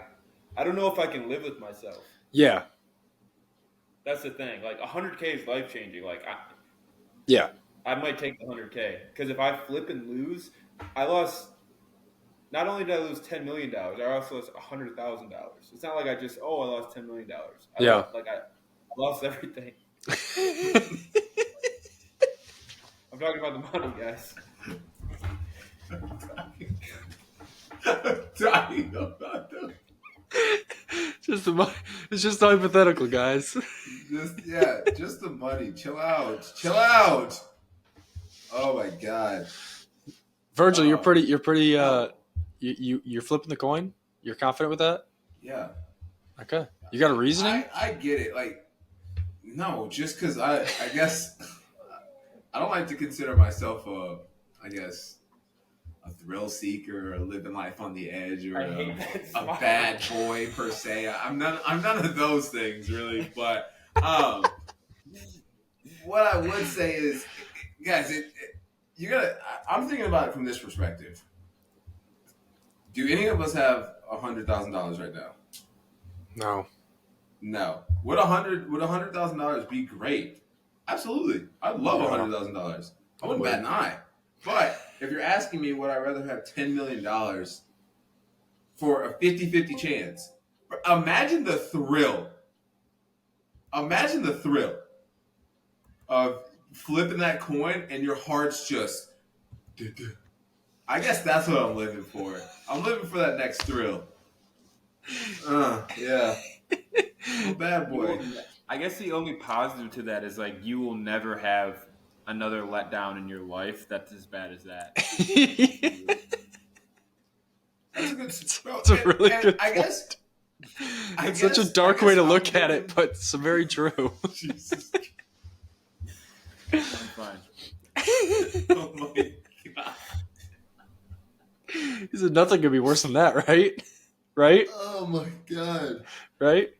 don't know if I can live with myself. Yeah. That's the thing. Like 100K is life changing. Like I might take the 100K because if I flip and lose, I lost. Not only did I lose $10 million, I also lost $100,000. It's not like I lost $10 million. I lost everything. I'm talking about the money, guys. Talking about them. It's just hypothetical, guys. Just the money. Chill out. Oh my god. Virgil, you're pretty you're flipping the coin? You're confident with that? Yeah. Okay. You got a reasoning? I get it. Like, no, just because I guess I don't like to consider myself a thrill seeker or living life on the edge or a bad boy per se. I'm none of those things really. But what I would say is, guys, I'm thinking about it from this perspective. Do any of us have $100,000 right now? No. Would $100,000 be great? Absolutely. I'd love $100,000. I wouldn't bat an eye. But if you're asking me, would I rather have $10 million for a 50-50 chance? Imagine the thrill. Imagine the thrill of flipping that coin and your heart's just... I guess that's what I'm living for. I'm living for that next thrill. Yeah. I'm a bad boy. I guess the only positive to that is like you will never have another letdown in your life that's as bad as that. That's a good. That's a really good. I guess. It's such a dark way to look at it, but it's very true. Jesus. I'm fine. Oh my god. He said nothing could be worse than that, right? Right? Oh my god. Right?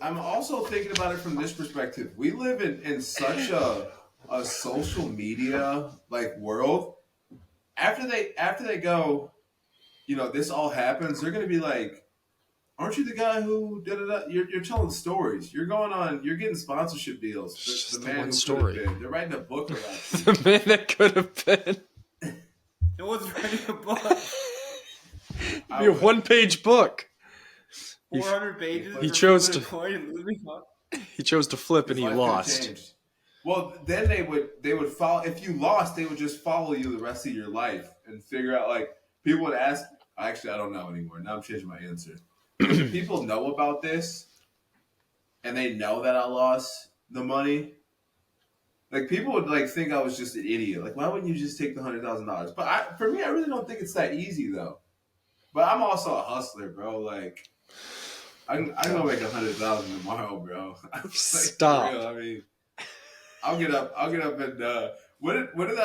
I'm also thinking about it from this perspective. We live in such a social media like world. After they go, this all happens, they're gonna be like, aren't you the guy who did it? You're telling stories. You're getting sponsorship deals. It's just The the man one who story. could have been. They're writing a book about you. The man that could have been. It was writing a book. Be a one-page book. 400 pages. He for chose flipping to- a coin and losing money. He chose to flip and His he life could've lost. changed. Well, then they would follow. If you lost, they would just follow you the rest of your life and figure out. Like people would ask. Actually, I don't know anymore. Now I'm changing my answer. If people know about this, and they know that I lost the money. Like people would like think I was just an idiot. Like why wouldn't you just take the $100,000? But for me, I really don't think it's that easy though. But I'm also a hustler, bro. Like I can go make 100,000 tomorrow, bro. Like, Stop. for real, I mean, I'll get up and what did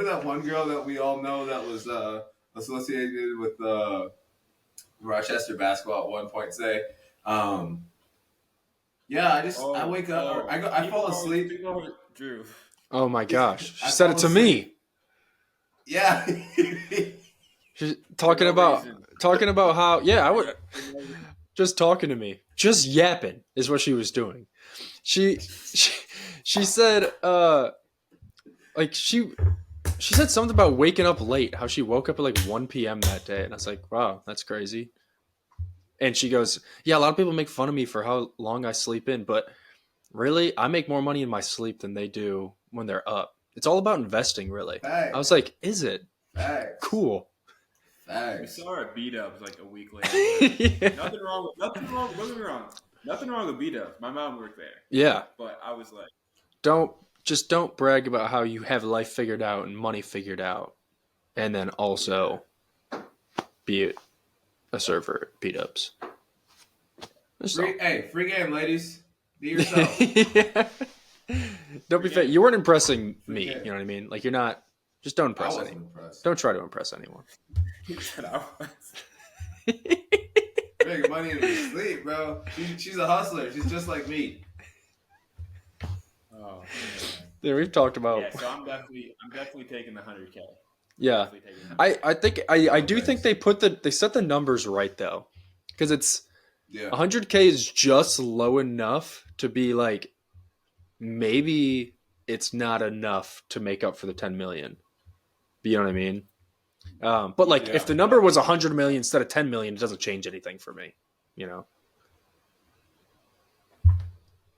that one girl that we all know that was associated with Rochester basketball at one point say? Yeah, I wake up, I fall asleep. Drew. Oh my gosh. She I said it fall to asleep. me. Yeah. She's talking no about reason. how I would just talking to me. Just yapping is what she was doing. She said like she said something about waking up late, how she woke up at like 1 p.m. that day, and I was like, wow, that's crazy. And she goes, yeah, a lot of people make fun of me for how long I sleep in, but really, I make more money in my sleep than they do when they're up. It's all about investing, really. Facts. I was like, is it? Facts. Cool. We Facts. saw her at beat-ups like a week later. Yeah. Nothing wrong. Don't get me wrong. Nothing wrong with beat-ups. My mom worked there. Yeah. But I was like, Don't brag about how you have life figured out and money figured out, and then also be a server at beat-ups. Free game, ladies. Be yourself. Yeah. Don't be fake. You weren't impressing Free me. game. You know what I mean? Like you're not. Just don't I impress wasn't anyone. impressed. Don't try to impress anyone. Making money in her sleep, bro. She's a hustler. She's just like me. oh, Yeah, we've talked about. yeah. So I'm definitely taking the 100K. Yeah, I think I do think they set the numbers right though, because it's Yeah. 100K is just low enough to be like maybe it's not enough to make up for the 10 million. You know what I mean? But like if the number was 100 million instead of 10 million, it doesn't change anything for me. You know?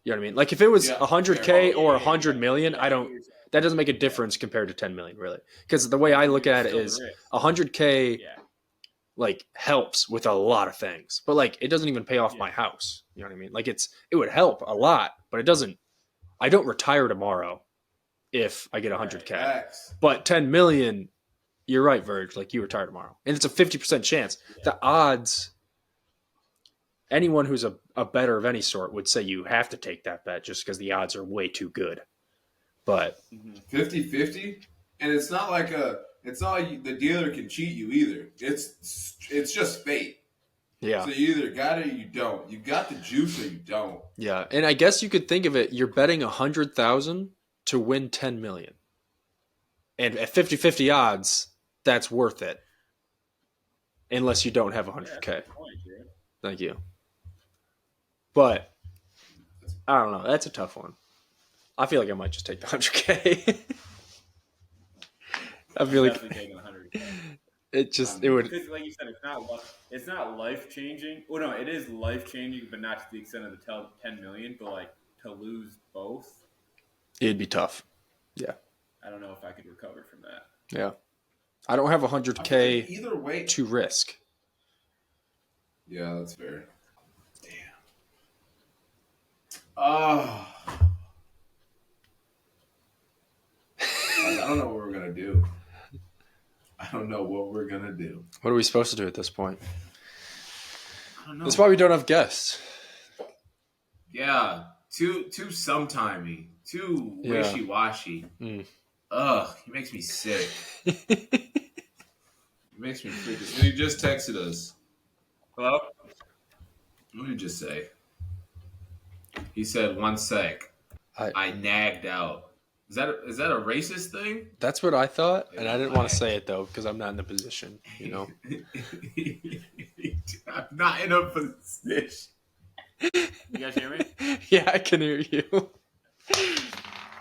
You know what I mean? Like if it was 100K or 100 million, that doesn't make a difference compared to 10 million, really. Because the way I look at it is 100K like helps with a lot of things, but like it doesn't even pay off my house. You know what I mean? Like it would help a lot, but it doesn't. I don't retire tomorrow if I get 100K. Facts. But 10 million, you're right, Verge. Like you retire tomorrow, and it's a 50% chance. The odds. Anyone who's a bettor of any sort would say you have to take that bet just because the odds are way too good. But 50-50, and it's not like the dealer can cheat you either. It's just fate. yeah, So you either got it or you don't. You got the juice or you don't. yeah, and I guess you could think of it. You're betting 100,000 to win 10 million, and at 50-50 odds, that's worth it. Unless you don't have 100K. Thank you. But I don't know. That's a tough one. I feel like I might just take the 100K. I feel like taking 100K. it would. Because, like you said, it's not life changing. Well, no, it is life changing, but not to the extent of the 10 million. But like to lose both, It'd be tough. Yeah. I don't know if I could recover from that. Yeah. I don't have 100K Either way to risk. Yeah, that's fair. Damn. Oh. I don't know what we're gonna do. What are we supposed to do at this point? I don't know. That's why we don't have guests. Yeah, too sometimey, too wishy-washy. Mm. Ugh, he makes me sick. He makes me freaking. He just texted us. Hello? What did he just say? He said, "1 sec. I nagged out." Is that a racist thing? That's what I thought, and I didn't want to say it though because I'm not in the position, you know. I'm not in a position. You guys hear me? Yeah, I can hear you.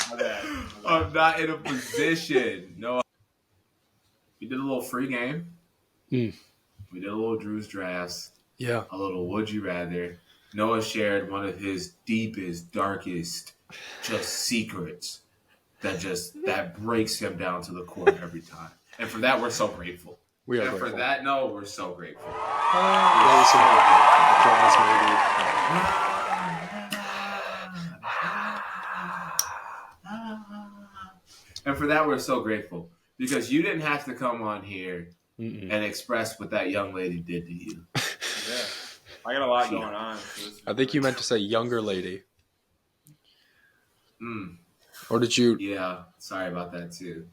My bad. I'm not in a position. No. We did a little free game. Mm. We did a little Drew's Drafts. Yeah. A little Would You Rather. Noah shared one of his deepest, darkest, just secrets that breaks him down to the core every time. And for that, we're so grateful. We are and grateful. for that, no, we're so grateful. Maybe some applause, And for that, we're so grateful. Because you didn't have to come on here maybe. and express what that young lady did to you. Yeah. I got a lot going on. So I think you meant to say younger lady. Mm. Or did you? Yeah, sorry about that too.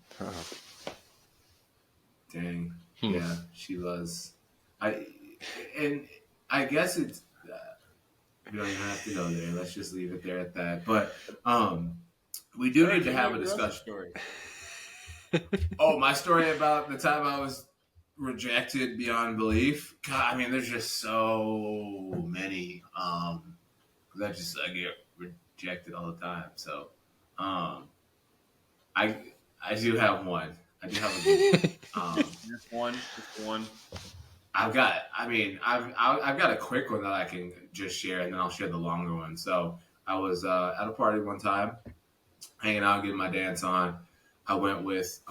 Dang. Yeah, she was. I guess it's. We don't even have to go there. Let's just leave it there at that. But we do need to have a discussion. Story. Oh, my story about the time I was rejected beyond belief. God, I mean, there's just so many. I get rejected all the time. So, I do have one. I do have a good Just one. I've got a quick one that I can just share, and then I'll share the longer one. So I was at a party one time, hanging out, getting my dance on. I went with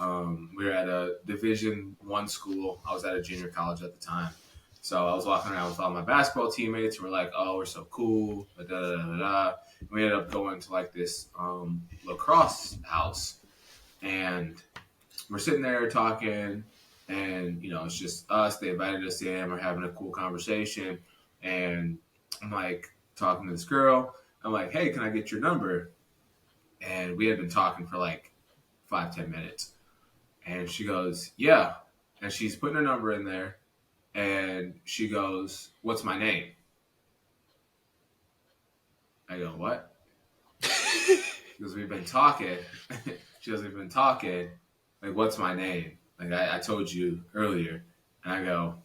we were at a Division I school. I was at a junior college at the time, so I was walking around with all my basketball teammates. We're like, "Oh, we're so cool!" Da, da, da, da, da. We ended up going to like this lacrosse house, and we're sitting there talking. And, it's just us. They invited us in. We're having a cool conversation. And I'm like talking to this girl. I'm like, hey, can I get your number? And we had been talking for like 5-10 minutes. And she goes, yeah. And she's putting her number in there. And she goes, what's my name? I go, what? She goes, we've been talking. She goes, we've been talking. Like, what's my name? Like I told you earlier, and I go,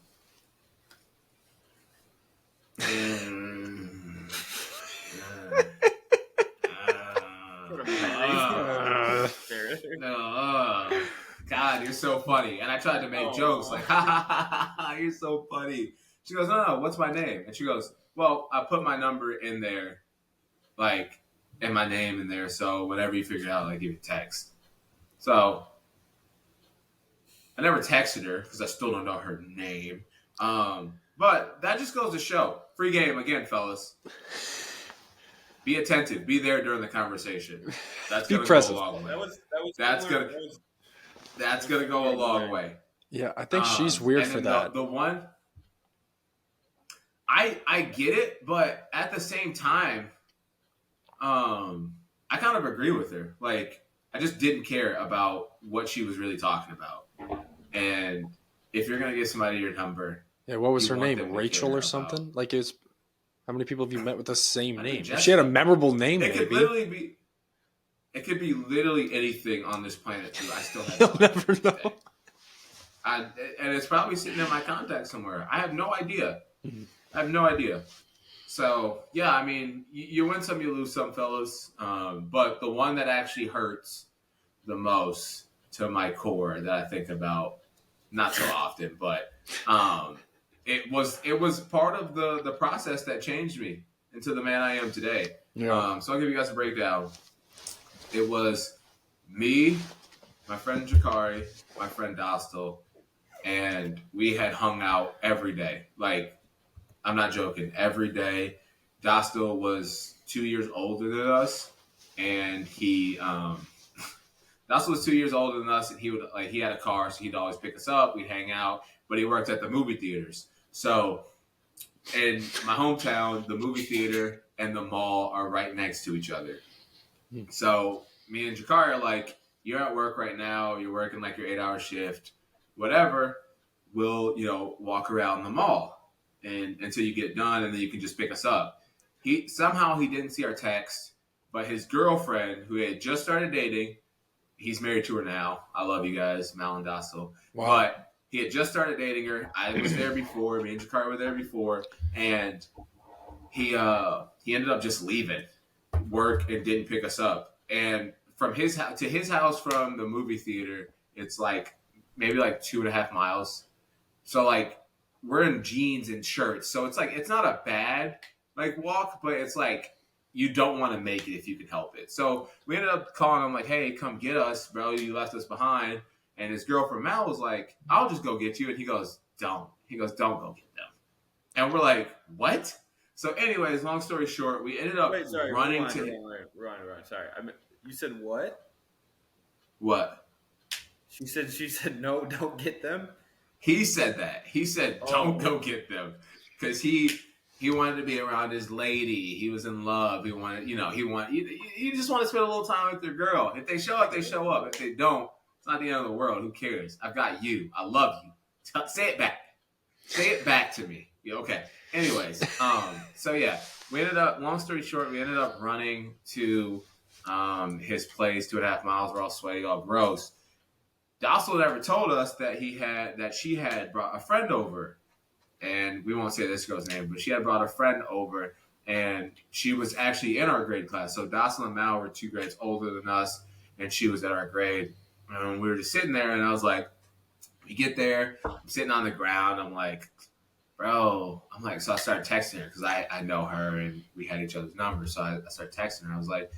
God, you're so funny. And I tried to make jokes like, ha ha ha ha, you're so funny. She goes, no, what's my name? And she goes, well, I put my number in there, like, and my name in there, so whenever you figure it out, I give you a text. So I never texted her because I still don't know her name. But that just goes to show. Free game again, fellas. Be attentive. Be there during the conversation. That's going to go a long way. That's going to go a long way. Yeah, I think she's weird for that. The one, I get it, but at the same time, I kind of agree with her. Like, I just didn't care about what she was really talking about. And if you're going to give somebody your number. Yeah, what was her name? Rachel or something? Like, how many people have you met with the same name? If she had a memorable name, it could literally be. It could be literally anything on this planet, too. I still have You'll never know. And it's probably sitting in my contact somewhere. I have no idea. I have no idea. So, yeah, I mean, you win some, you lose some, fellas. But the one that actually hurts the most to my core that I think about, not so often, but it was part of the process that changed me into the man I am today. Yeah. So I'll give you guys a breakdown. It was me, my friend Jakari, my friend Dostal, and we had hung out every day. Like, I'm not joking, every day. Dostal was 2 years older than us, and Dostal was 2 years older than us, and he had a car, so he'd always pick us up. We'd hang out, but he worked at the movie theaters. So in my hometown, the movie theater and the mall are right next to each other. So me and Jakari are like, you're at work right now, you're working like your 8-hour shift, whatever, we'll, walk around the mall and until you get done, and then you can just pick us up. He didn't see our text, but his girlfriend, who had just started dating, he's married to her now. I love you guys, Mal and Dostal. Wow. But He had just started dating her. I was there before. Me and Jakar were there before, and he ended up just leaving work and didn't pick us up. And from his house to his house from the movie theater, it's like maybe like 2.5 miles. So like we're in jeans and shirts, so it's like it's not a bad like walk, but it's like you don't want to make it if you can help it. So we ended up calling him like, "Hey, come get us, bro. You left us behind." And his girlfriend Mal was like, "I'll just go get you." And he goes, "Don't." He goes, "Don't go get them." And we're like, "What?" So, anyways, long story short, we ended up running to. Rewind. Sorry, you said what? What? She said no, don't get them. He said that. He said, "Don't go get them," because he wanted to be around his lady. He was in love. He wanted, you just want to spend a little time with your girl. If they show up, they show up. If they don't, it's not the end of the world. Who cares? I've got you. I love you. Say it back. Say it back to me. Yeah, okay. Anyways, so yeah, we ended up. Long story short, we ended up running to his place, 2.5 miles. We're all sweaty, all gross. Dossel never told us that she had brought a friend over, and we won't say this girl's name, but she had brought a friend over, and she was actually in our grade class. So Dossel and Mal were 2 grades older than us, and she was at our grade. And we were just sitting there, and I was like, we get there, I'm sitting on the ground, I'm like, bro, so I started texting her because I know her and we had each other's numbers. So I started texting her. I was like,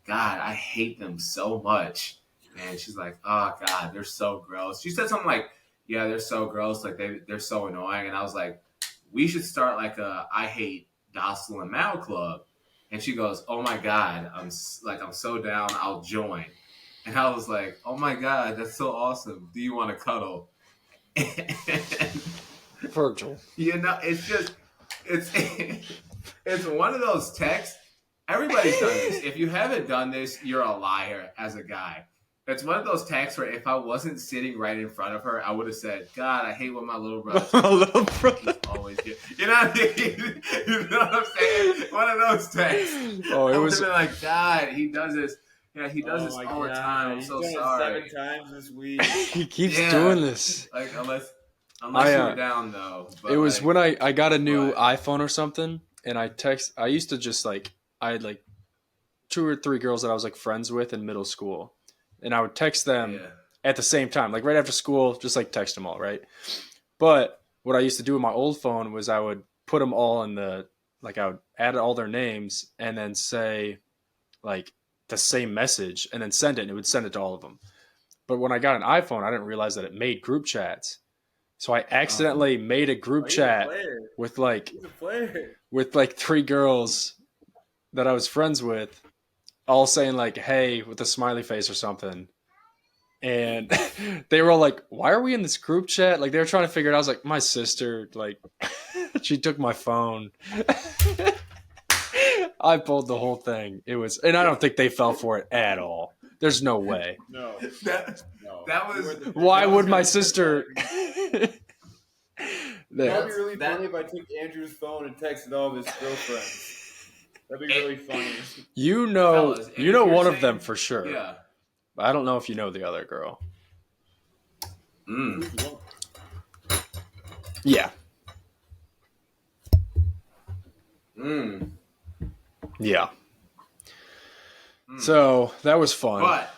God, I hate them so much. And she's like, oh, God, they're so gross. She said something like, yeah, they're so gross. Like, they're so annoying. And I was like, we should start like a I hate Dossel and Mal club. And she goes, oh, my God, I'm so down. I'll join. And I was like, oh, my God, that's so awesome. Do you want to cuddle? Virgil. It's one of those texts. Everybody's done this. If you haven't done this, you're a liar as a guy. It's one of those texts where if I wasn't sitting right in front of her, I would have said, God, I hate what my little brother My little brother. always get. You know what I mean? You know what I'm saying? One of those texts. Oh, it was been like, God, he does this. Yeah, he does this all the time. I'm so sorry. 7 times this week. He keeps doing this. Like, unless you were down, though. But it was when I got a new iPhone or something, and I used to just I had 2 or 3 girls that I was friends with in middle school, and I would text them at the same time, right after school, just text them all, right? But what I used to do with my old phone was I would put them all in I would add all their names and then say the same message and then send it, and it would send it to all of them. But when I got an iPhone, I didn't realize that it made group chats. So I accidentally made a group chat with 3 girls that I was friends with, all saying hey with a smiley face or something. And they were all like, why are we in this group chat? They were trying to figure it out. I was like, my sister, she took my phone. I pulled the whole thing. And I don't think they fell for it at all. There's no way. No. That was. Why would my sister? That'd be really funny if I took Andrew's phone and texted all of his girlfriends. That'd be really funny. You know one of them for sure. Yeah. I don't know if you know the other girl. Yeah. Yeah. So that was fun. But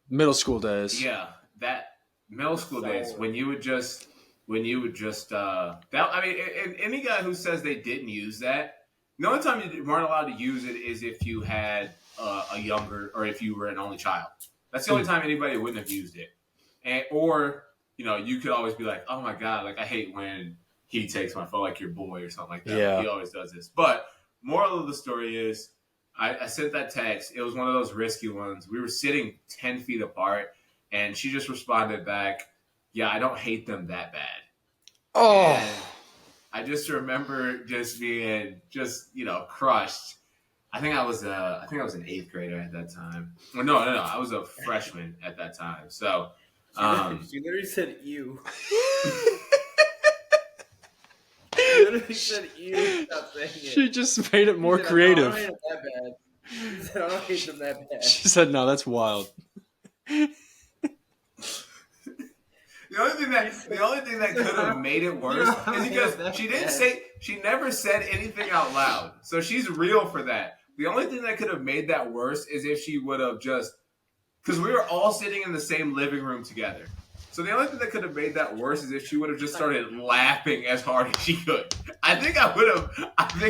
middle school days. Yeah, that middle school days when you would just any guy who says they didn't use that, the only time you weren't allowed to use it is if you had a younger, or if you were an only child. That's the only time anybody wouldn't have used it. Or you could always be like, oh my God, I hate when he takes my phone, your boy or something like that. Yeah. He always does this. But moral of the story is, I sent that text. It was one of those risky ones. We were sitting 10 feet apart, and she just responded back, yeah, I don't hate them that bad. Oh. And I just remember just being crushed. I think I was an 8th grader at that time. Well, no. I was a freshman at that time. So she literally said ew. She literally said ew. Stop saying it. She just made it more creative. I don't hate them that bad. She said, I don't hate them that bad. She said, no, that's wild. The only thing that could have made it worse is because she never said anything out loud. So she's real for that. The only thing that could have made that worse is if she would have just, because we were all sitting in the same living room together. So the only thing that could have made that worse is if she would have just started laughing as hard as she could. I think you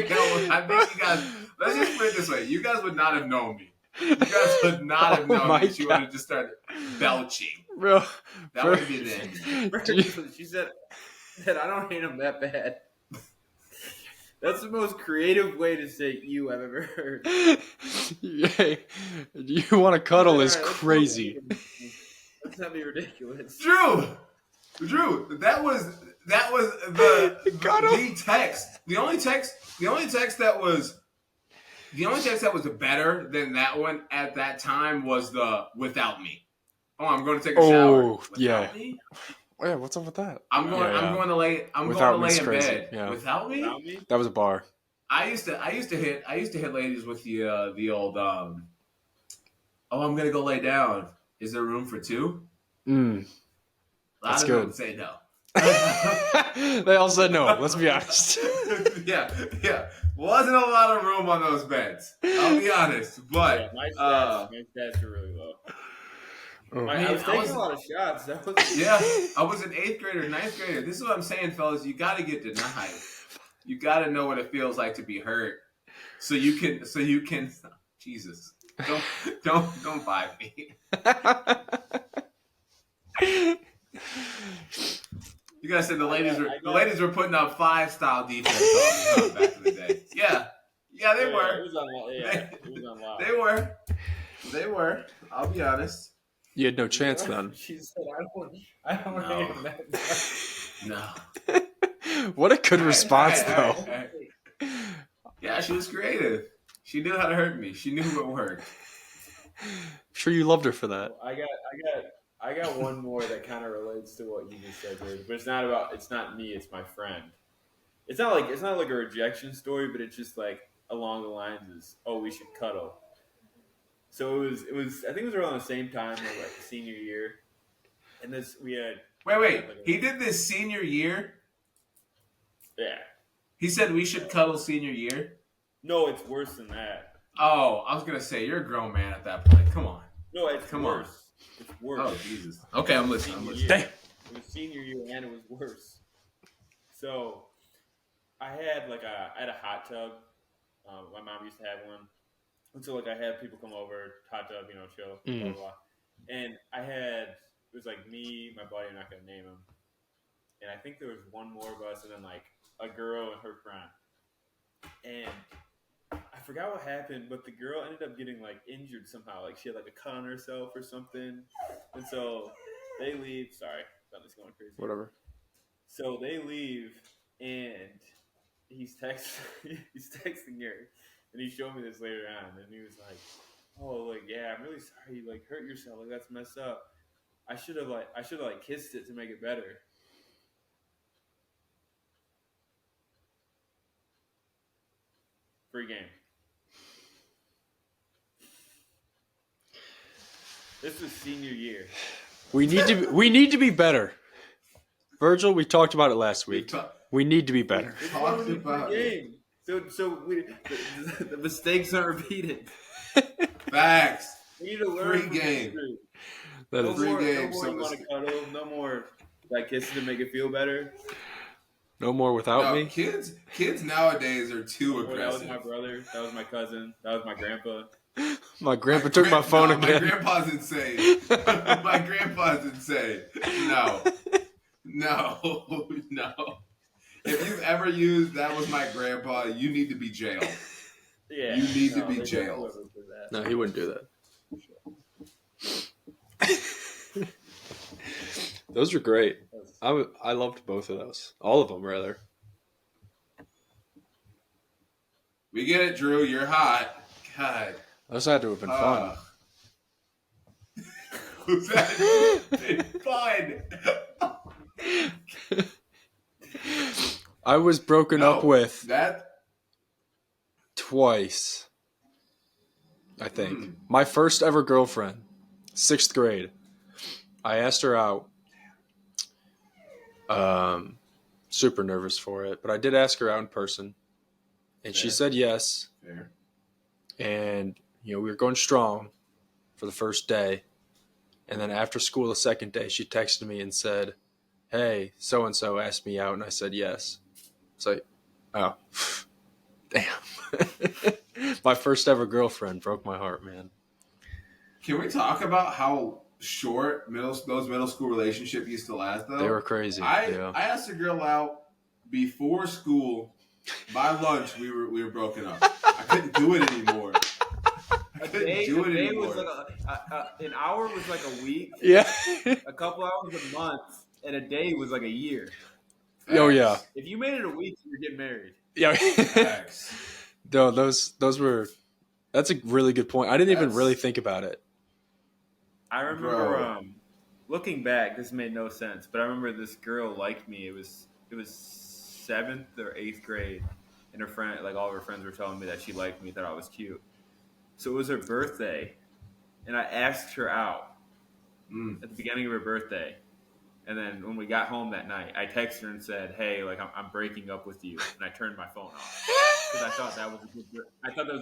guys, let's just put it this way. You guys would not have known me. You guys would not have known me. She would have just started belching. Bro. That would be the end. She said, I don't hate him that bad. That's the most creative way to say you I've ever heard. Hey, you want to cuddle is crazy. Let's not be ridiculous. Drew, that was the text. The only text that was better than that one at that time was the without me. Oh, I'm going to take a shower. Without me? Yeah, what's up with that? I'm going to lay in bed. Yeah. Without me? That was a bar. I used to hit ladies with the old I'm gonna go lay down. Is there room for two? That's good. Would say no. They all said no. Let's be honest. yeah. Wasn't a lot of room on those beds. I'll be honest, but my stats are really low. I was taking a lot of shots. I was an 8th grader, 9th grader. This is what I'm saying, fellas. You got to get denied. You got to know what it feels like to be hurt, so you can. Jesus, don't vibe me. You guys said the ladies were putting up 5-style defense on me back in the day. Yeah, they were. It was on loud. They were. I'll be honest. You had no chance then. She said, I don't hate him that bad. No. What a good response, though. Yeah, she was creative. She knew how to hurt me. She knew what worked. I'm sure you loved her for that. I got one more that kind of relates to what you just said, dude. But it's not me, it's my friend. It's not like a rejection story, but it's just like along the lines is, oh, we should cuddle. So it was I think it was around the same time, like the senior year. And we had Wait. He did this senior year? Yeah. He said we should cuddle senior year? No, it's worse than that. Oh, I was gonna say you're a grown man at that point. Come on. No, it's worse. It's worse. Oh Jesus. Okay, I'm listening. Damn. It was senior year and it was worse. So I had a hot tub. My mom used to have one. And so I had people come over, hot tub, chill, blah, blah, blah. And it was like me, my buddy, I'm not gonna name him. And I think there was one more of us and then like a girl and her friend. And I forgot what happened, but the girl ended up getting like injured somehow. Like she had like a cut on herself or something. And so they leave. Sorry, something's going crazy. Whatever. So they leave, and he's texting her, and he showed me this later on, and he was like, "Oh, like yeah, I'm really sorry. You like hurt yourself. Like that's messed up. I should have kissed it to make it better." Free game. This was senior year. We need to be better. Virgil, we talked about it last week. We need to be better. Talked about game. So the mistakes aren't repeated. Facts. We need to learn. Free game. That is free game. No more want to cuddle. No more that kissing to make it feel better. No more without me. Kids nowadays are too aggressive. That was my brother. That was my cousin. That was my grandpa. My grandpa took my phone again. My grandpa's insane. My grandpa's insane. No. If you've ever used "that was my grandpa," you need to be jailed. Yeah. You need to be jailed. No, he wouldn't do that. Those are great. I loved both of those. All of them, rather. We get it, Drew. You're hot. God. Those had to have been fun. That been fun. I was broken up with that twice, I think. My first ever girlfriend, 6th grade. I asked her out. Super nervous for it, but I did ask her out in person, and she said yes. Fair. And we were going strong for the first day, and then after school the second day, she texted me and said, "Hey, so and so asked me out," and I said yes. It's like, oh, damn. My first ever girlfriend broke my heart, man. Can we talk about how short those middle school relationships used to last, though? They were crazy. I asked a girl out before school. By lunch, we were broken up. I couldn't do it anymore. Was like an hour was like a week. Yeah. A couple hours a month, and a day was like a year. Oh yeah. If you made it a week, you were getting married. Yeah. Facts. No, those were. That's a really good point. I didn't even really think about it. I remember looking back. This made no sense, but I remember this girl liked me. It was 7th or 8th grade, and her friend, like all of her friends, were telling me that she liked me, thought I was cute. So it was her birthday, and I asked her out at the beginning of her birthday. And then when we got home that night, I texted her and said, "Hey, like I'm breaking up with you," and I turned my phone off because I thought that was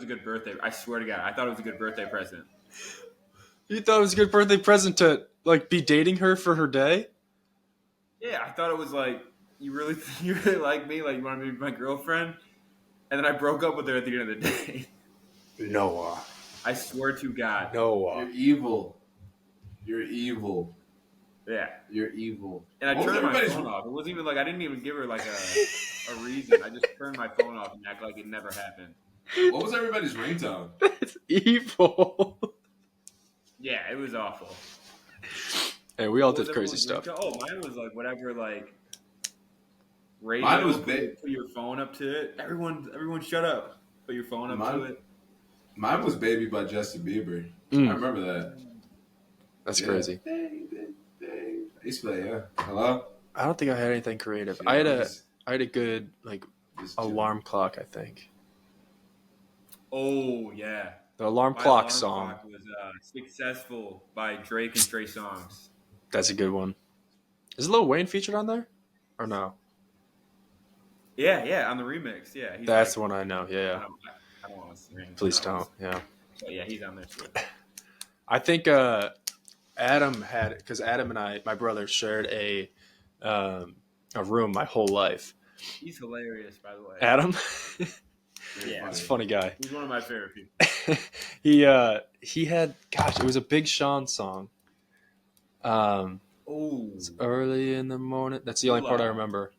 a good birthday. I swear to God, I thought it was a good birthday present. You thought it was a good birthday present to like be dating her for her day? Yeah, I thought it was like you really like me, like you want to be my girlfriend, and then I broke up with her at the end of the day. Noah. I swear to God. Noah. You're evil. You're evil. Yeah. You're evil. And I turned my phone off. It wasn't even like I didn't even give her like a reason. I just turned my phone off and act like it never happened. What was everybody's ringtone? That's evil. Yeah, it was awful. Hey, we all did crazy stuff. Ringtone? Oh, mine was like whatever, like radio. Mine was put your phone up to it. Everyone, shut up. Put your phone up to it. Mine was "Baby" by Justin Bieber. I remember that. That's crazy. I used to play, yeah. Hello? I don't think I had anything creative. I had a good like alarm clock, I think. Oh yeah. The alarm clock song clock was "Successful" by Drake and Trey Songz. That's a good one. Is Lil Wayne featured on there? Or no? Yeah, on the remix. Yeah. That's the one I know. Yeah. I don't want to sing. Please don't. Yeah. But yeah, he's on there too. I think Adam had, because Adam and my brother shared a room my whole life. He's hilarious, by the way. Adam? Yeah. He's a funny guy. He's one of my favorite people. he had, gosh, it was a Big Sean song. It's early in the morning. That's the only part I remember.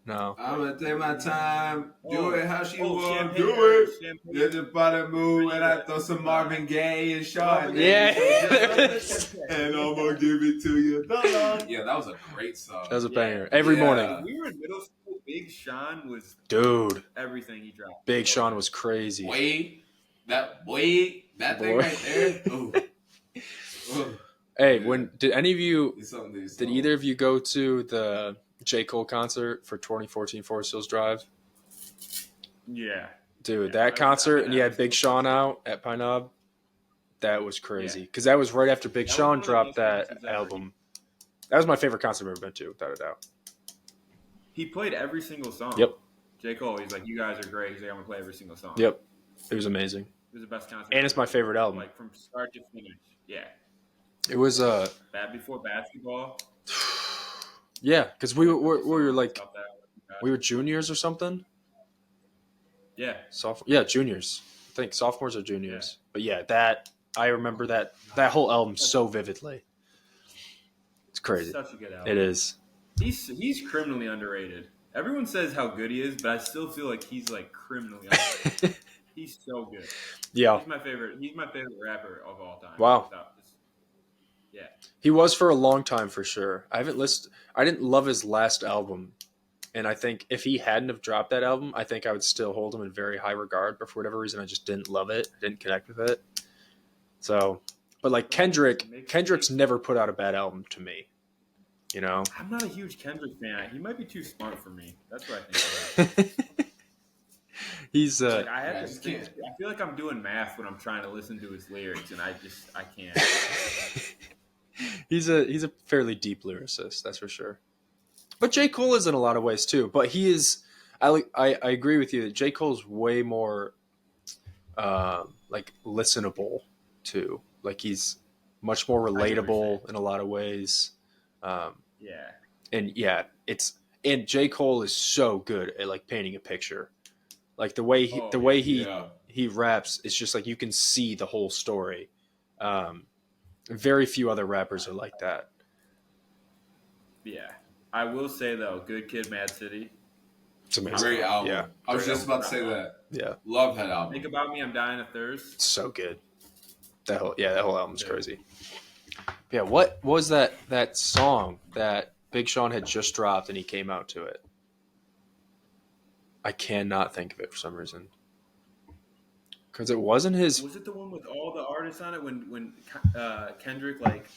No. I'm gonna take my time, do it how she want, do it. Get the body move, and I throw some Marvin Gaye and Sean. Yeah. And I'm gonna give it to you. Yeah, that was a great song. That was a banger. Every morning. When we were in middle school, Big Sean was everything he dropped. Big Sean was crazy. That thing right there. Ooh. Hey, did either of you go to the J. Cole concert for 2014 Forest Hills Drive? Yeah. Dude, that concert, and you had Big Sean out at Pine Knob. That was crazy. Because that was right after Big Sean dropped that album. That was my favorite concert I've ever been to, without a doubt. He played every single song. Yep. J. Cole, he's like, you guys are great. He's like, I'm going to play every single song. Yep. It was amazing. It was the best concert. And it's my favorite album. Like, from start to finish. Yeah. It was Bad Before Basketball. Yeah, because we were like, we were juniors or something. Yeah. Juniors. I think sophomores or juniors. Yeah. But yeah, I remember that whole album so vividly. It's crazy. It's such a good album. It is. He's criminally underrated. Everyone says how good he is, but I still feel like he's like criminally underrated. He's so good. Yeah. He's my favorite rapper of all time. Wow. Yeah. He was for a long time for sure. I didn't love his last album. And I think if he hadn't have dropped that album, I think I would still hold him in very high regard. But for whatever reason, I just didn't love it. I didn't connect with it. So, but like Kendrick's never put out a bad album to me. You know? I'm not a huge Kendrick fan. He might be too smart for me. That's what I think about it. He's I feel like I'm doing math when I'm trying to listen to his lyrics, and I can't. He's a fairly deep lyricist, that's for sure. But J. Cole is in a lot of ways too. But he is. I agree with you that J. Cole's way more like listenable too. Like he's much more relatable in a lot of ways. Yeah. And yeah, and J. Cole is so good at like painting a picture. Like the way he raps, it's just like you can see the whole story. Very few other rappers are like that. Yeah. I will say though, Good Kid, Mad City. It's amazing. Great album. Yeah. I was just about to say that. Yeah. Love that album. Think About Me, I'm Dying of Thirst. So good. That whole album's crazy. Yeah, what was that song that Big Sean had just dropped and he came out to it? I cannot think of it for some reason. Because it wasn't his. Was it the one with all the artists on it when Kendrick like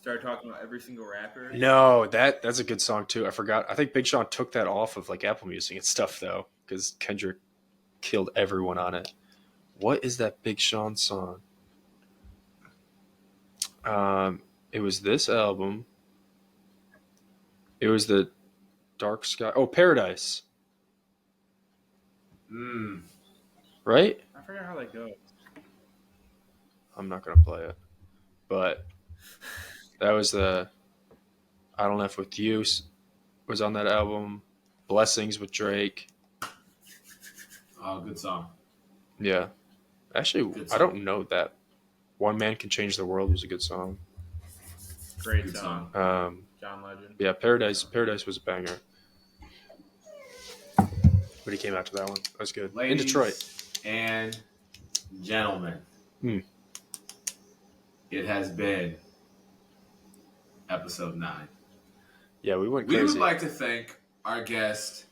started talking about every single rapper? No, that's a good song too. I forgot. I think Big Sean took that off of like Apple Music and stuff though, because Kendrick killed everyone on it. What is that Big Sean song? It was this album. It was the Dark Sky. Oh, Paradise. Right? I forgot how that goes. I'm not gonna play it, but that was the I Don't F With You was on that album. Blessings with Drake. Oh, good song. Yeah, actually, I don't know that. One Man Can Change the World was a good song. Great song. John Legend. Yeah, Paradise was a banger. But he came out to that one. That was good. Ladies in Detroit. And gentlemen, It has been episode 9. Yeah, we went crazy. We would like to thank our guest,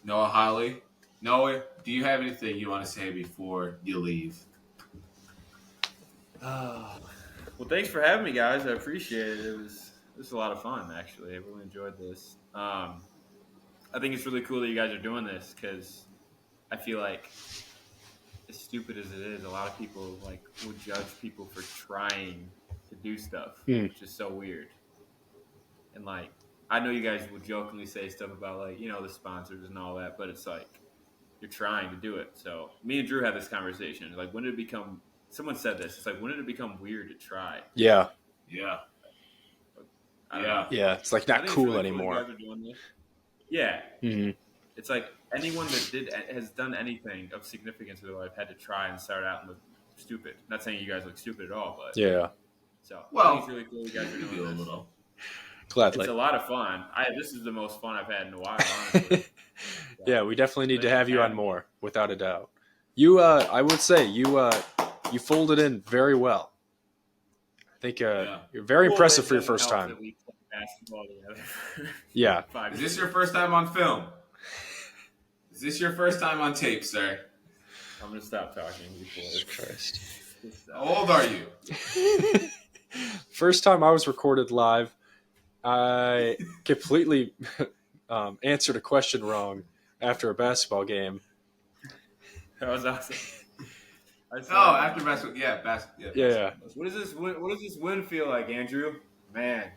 Noah Holly. Noah, do you have anything you want to say before you leave? Well, thanks for having me, guys. I appreciate it. It was a lot of fun, actually. I really enjoyed this. I think it's really cool that you guys are doing this because I feel like, as stupid as it is, a lot of people like would judge people for trying to do stuff, which is so weird. And like, I know you guys would jokingly say stuff about like, you know, the sponsors and all that, but it's like you're trying to do it. So me and Drew had this conversation. Like, when did it become? Someone said this. It's like, when did it become weird to try? Yeah. Yeah. Yeah. It's like not cool really anymore. Cool you guys are doing this. Yeah. Mm-hmm. It's like anyone that has done anything of significance in their life had to try and start out and look stupid. Not saying you guys look stupid at all, but yeah. So I think it's really cool you guys are doing this. Gladly. It's a lot of fun. This is the most fun I've had in a while, honestly. Yeah, we definitely need to have you on more, without a doubt. You, I would say you folded in very well. I think you're very impressive for your first time. We played basketball together. Yeah. Is this your first time on film? Is this your first time on tape, sir? I'm gonna stop talking before. Jesus Christ. How old are you? First time I was recorded live, I completely answered a question wrong after a basketball game. That was awesome. After basketball, yeah. What does this win feel like, Andrew? Man,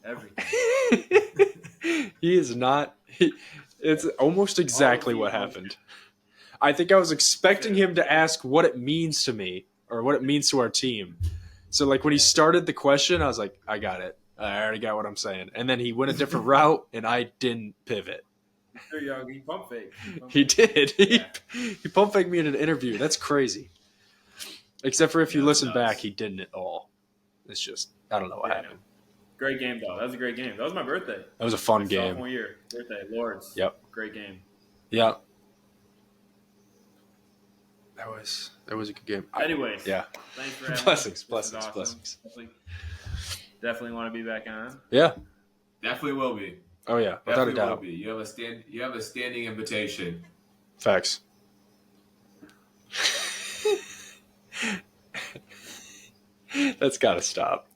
everything. He is not. It's almost exactly what happened. I think I was expecting him to ask what it means to me or what it means to our team. So, like, when he started the question, I was like, I got it. I already got what I'm saying. And then he went a different route, and I didn't pivot. He pump faked. He did. He pump faked me in an interview. That's crazy. Except for if you listen back, he didn't at all. It's just, I don't know what happened. Great game, though. That was a great game. That was my birthday. That was a fun game. Sophomore year. Birthday. Lords. Yep. Great game. Yeah. That was a good game. Anyways. Yeah. Thanks for having Blessings. awesome. Blessings. Definitely want to be back on. Yeah. Definitely will be. Oh yeah, without a doubt. Will be. You have a standing invitation. Facts. That's got to stop.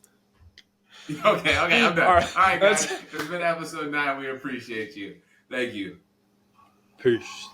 Okay, I'm done. All right, guys. That's... It's been episode 9. We appreciate you. Thank you. Peace.